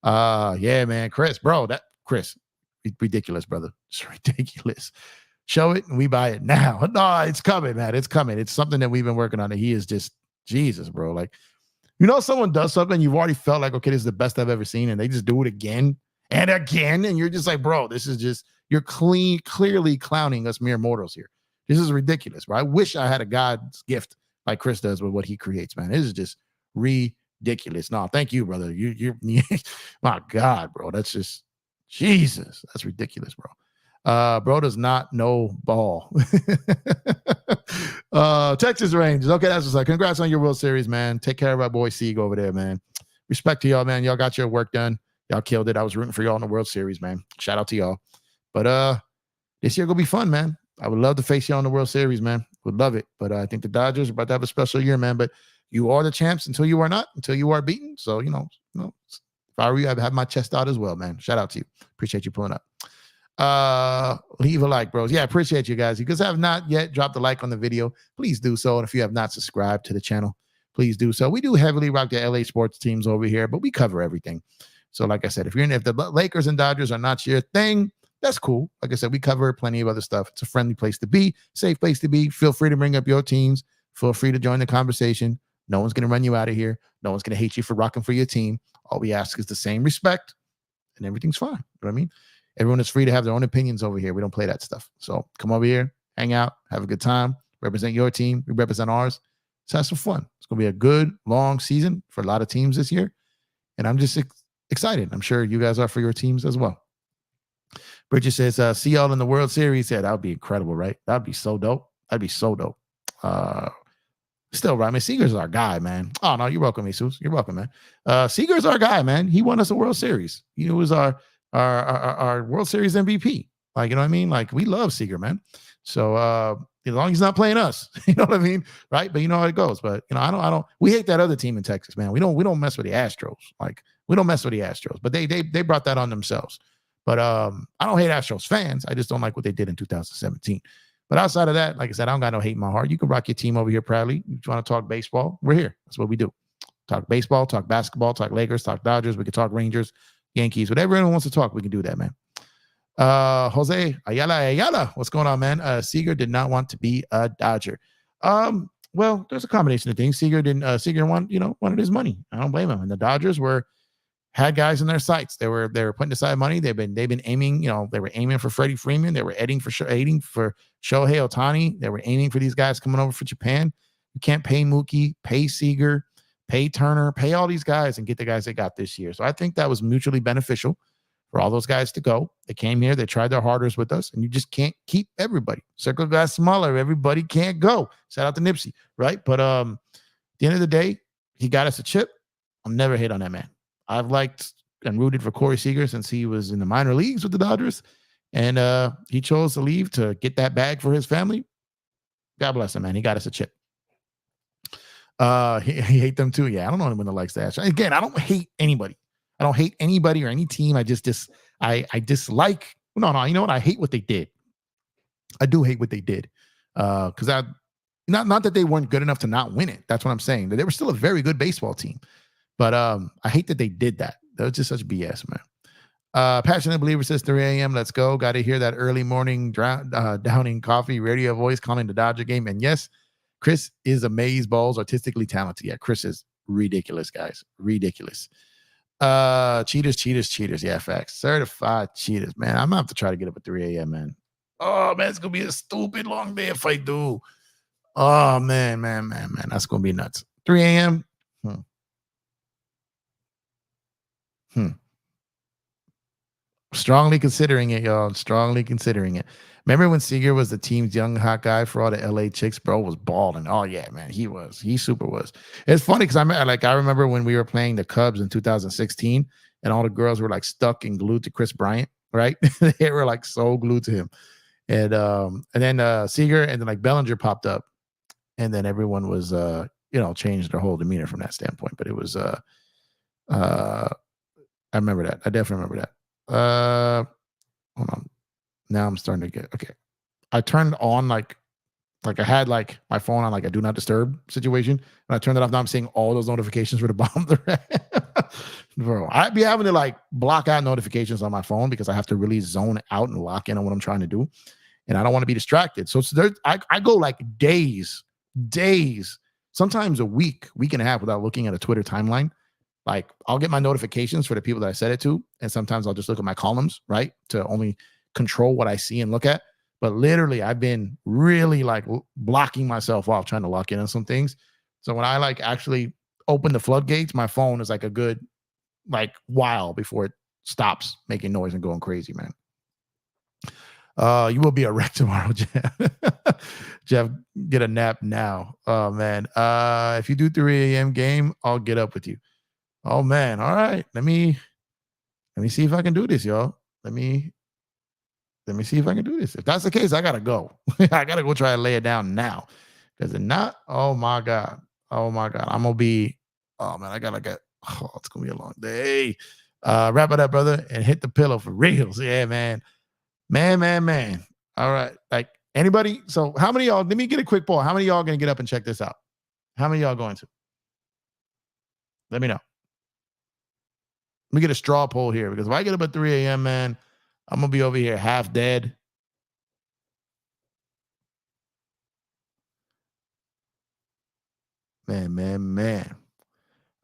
Yeah, man. Chris, ridiculous, brother. It's ridiculous. Show it and we buy it now. No, it's coming, man. It's coming. It's something that we've been working on. And he is just Jesus, bro. Like, someone does something, you've already felt like, okay, this is the best I've ever seen, and they just do it again and again, and you're just like, bro, this is just, you're clearly clowning us mere mortals here. This is ridiculous, bro. I wish I had a God's gift like Chris does with what he creates, man. This is just ridiculous. No, thank you, brother. You're my God, bro. That's just Jesus. That's ridiculous, bro. Bro does not know ball. Texas Rangers. Okay, that's what's like. Congrats on your World Series, man. Take care of our boy Sieg over there, man. Respect to y'all, man. Y'all got your work done. Y'all killed it. I was rooting for y'all in the World Series, man. Shout out to y'all. But this year gonna be fun, man. I would love to face y'all in the World Series, man. Would love it. But I think the Dodgers are about to have a special year, man. But you are the champs until you are not, until you are beaten. So, if I were you, I'd have my chest out as well, man. Shout out to you. Appreciate you pulling up. Leave a like, bros. Yeah, appreciate you guys. You guys have not yet dropped a like on the video, please do so. And if you have not subscribed to the channel, please do so. We do heavily rock the LA sports teams over here, but we cover everything. So like I said, if the Lakers and Dodgers are not your thing, that's cool. Like I said, we cover plenty of other stuff. It's a friendly place to be, safe place to be. Feel free to bring up your teams. Feel free to join the conversation. No one's going to run you out of here. No one's going to hate you for rocking for your team. All we ask is the same respect, and everything's fine. You know what I mean? Everyone is free to have their own opinions over here. We don't play that stuff. So come over here, hang out, have a good time, represent your team. We represent ours. Let's have some fun. It's going to be a good, long season for a lot of teams this year. And I'm just excited. I'm sure you guys are for your teams as well. Bridget says, see y'all in the World Series. Yeah, that would be incredible, right? That would be so dope. That'd be so dope. Still, right? I mean, Seager's our guy, man. Oh, no, you're welcome, Jesus. You're welcome, man. Seager's our guy, man. He won us a World Series. He was our World Series MVP. Like, you know what I mean? Like, we love Seager, man. So As long as he's not playing us, you know what I mean, right? But you know how it goes. But I don't. We hate that other team in Texas, man. We don't mess with the Astros. Like we don't mess with the Astros, but they brought that on themselves. But I don't hate Astros fans. I just don't like what they did in 2017. But outside of that, like I said, I don't got no hate in my heart. You can rock your team over here proudly. You want to talk baseball? We're here. That's what we do. Talk baseball, talk basketball, talk Lakers, talk Dodgers. We can talk Rangers, Yankees, whatever anyone wants to talk. We can do that, man. Jose Ayala, what's going on, man? Seager did not want to be a Dodger. Well, there's a combination of things. Seager wanted his money. I don't blame him. And the Dodgers had guys in their sights. They were putting aside money. They've been aiming. They were aiming for Freddie Freeman. They were aiming for Shohei Ohtani. They were aiming for these guys coming over for Japan. You can't pay Mookie, pay Seager, pay Turner, pay all these guys and get the guys they got this year. So I think that was mutually beneficial for all those guys to go. They came here, they tried their hardest with us, and you just can't keep everybody. Circle got smaller. Everybody can't go. Shout out to Nipsey, right? But at the end of the day, he got us a chip. I'll never hate on that man. I've liked and rooted for Corey Seager since he was in the minor leagues with the Dodgers, and he chose to leave to get that bag for his family. God bless him, man. He got us a chip. He hate them too. Yeah, I don't know anyone that likes that. Again, I don't hate anybody. I don't hate anybody or any team. I just I dislike. No. You know what? I hate what they did. I do hate what they did. Because not that they weren't good enough to not win it. That's what I'm saying. They were still a very good baseball team. But I hate that they did that. That was just such BS, man. Passionate Believer says 3 a.m. Let's go. Got to hear that early morning downing coffee radio voice calling the Dodger game. And yes, Chris is amazeballs, artistically talented. Yeah, Chris is ridiculous, guys. Ridiculous. Cheaters. Yeah, facts. Certified cheaters, man. I'm gonna have to try to get up at 3 a.m., man. Oh, man, it's gonna be a stupid long day if I do. Oh, man. That's gonna be nuts. 3 a.m. Strongly considering it, y'all. Strongly considering it. Remember when Seager was the team's young hot guy for all the LA chicks? Bro was balling. Oh yeah, man, he was. He super was. It's funny because I remember when we were playing the Cubs in 2016, and all the girls were like stuck and glued to Chris Bryant, right? They were like so glued to him, and then Seager and then like Bellinger popped up, and then everyone was changed their whole demeanor from that standpoint. But it was I remember that. I definitely remember that. Hold on. Now I'm starting to get okay. I turned on like I had like my phone on like a do not disturb situation, and I turned it off. Now I'm seeing all those notifications for the bottom of the red. Bro, I'd be having to like block out notifications on my phone because I have to really zone out and lock in on what I'm trying to do, and I don't want to be distracted. So I go like days, sometimes a week and a half without looking at a Twitter timeline. Like I'll get my notifications for the people that I said it to, and sometimes I'll just look at my columns, right, to only control what I see and look at. But literally, I've been really like blocking myself off, trying to lock in on some things. So when I like actually open the floodgates, my phone is like a good like while before it stops making noise and going crazy, man. You will be a wreck tomorrow, Jeff. Jeff, get a nap now. Oh man. If you do 3 a.m. game, I'll get up with you. Oh man. All right. Let me see if I can do this, y'all. Let me see if I can do this. If that's the case, I gotta go. I gotta go try to lay it down now. Because if not, oh my God. I'm gonna be, oh man, it's gonna be a long day. Wrap it up, brother, and hit the pillow for reals. Yeah, man. Man. All right. Like anybody, so how many of y'all, let me get a quick poll. How many of y'all gonna get up and check this out? How many of y'all going to? Let me know. Let me get a straw poll here, because if I get up at 3 a.m., man, I'm going to be over here half dead. Man.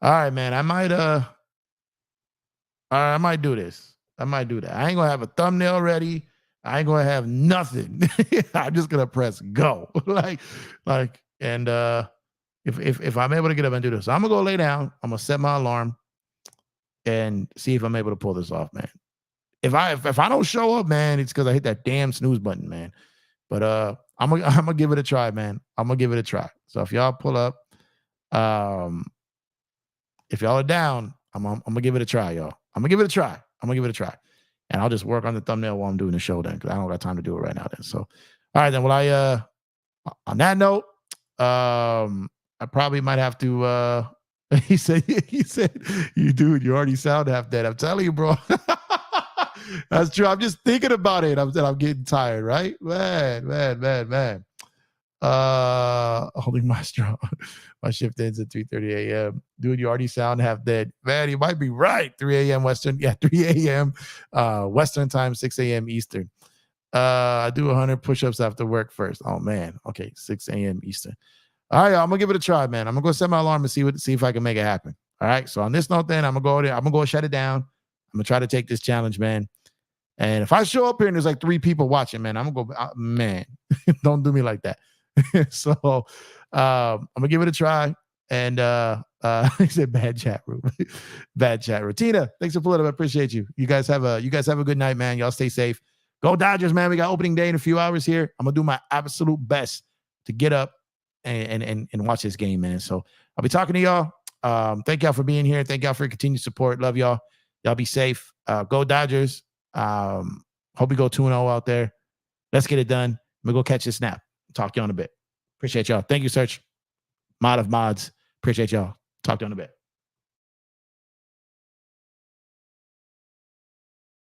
All right, man. I might do this. I might do that. I ain't going to have a thumbnail ready. I ain't going to have nothing. I'm just going to press go. And if I'm able to get up and do this, so I'm going to go lay down. I'm going to set my alarm and see if I'm able to pull this off, man. If I don't show up, man, it's because I hit that damn snooze button, man. But I'm gonna give it a try, man. I'm gonna give it a try. So if y'all pull up, if y'all are down, I'm gonna give it a try, y'all. I'm gonna give it a try, and I'll just work on the thumbnail while I'm doing the show then, because I don't got time to do it right now. Then, so all right, then. Well, On that note, I probably might have to. He said, you dude, you already sound half dead. I'm telling you, bro. That's true. I'm just thinking about it. I'm getting tired, right? Man. Holy maestro. My shift ends at 3:30 a.m. Dude, you already sound half dead. Man, you might be right. 3 a.m. Western. Yeah, 3 a.m. Western time, 6 a.m. Eastern. I do 100 push-ups after work first. Oh man. Okay, 6 a.m. Eastern. All right, I'm gonna give it a try, man. I'm gonna go set my alarm and see if I can make it happen. All right. So on this note, then I'm gonna go there. I'm gonna go shut it down. I'm gonna try to take this challenge, man. And if I show up here and there's like 3 people watching, man, I'm gonna go, man, don't do me like that. So I'm gonna give it a try. And he said bad chat room. Bad chat room. Tina, thanks for pulling up. I appreciate you. You guys have a good night, man. Y'all stay safe. Go Dodgers, man. We got opening day in a few hours here. I'm gonna do my absolute best to get up and watch this game, man. So I'll be talking to y'all. Thank y'all for being here. Thank y'all for your continued support. Love y'all. Y'all be safe. Go Dodgers. Hope we go 2-0 out there. Let's get it done. We'll go catch this snap. Talk to you in a bit. Appreciate y'all. Thank you, Search. Mod of mods. Appreciate y'all. Talk to you in a bit.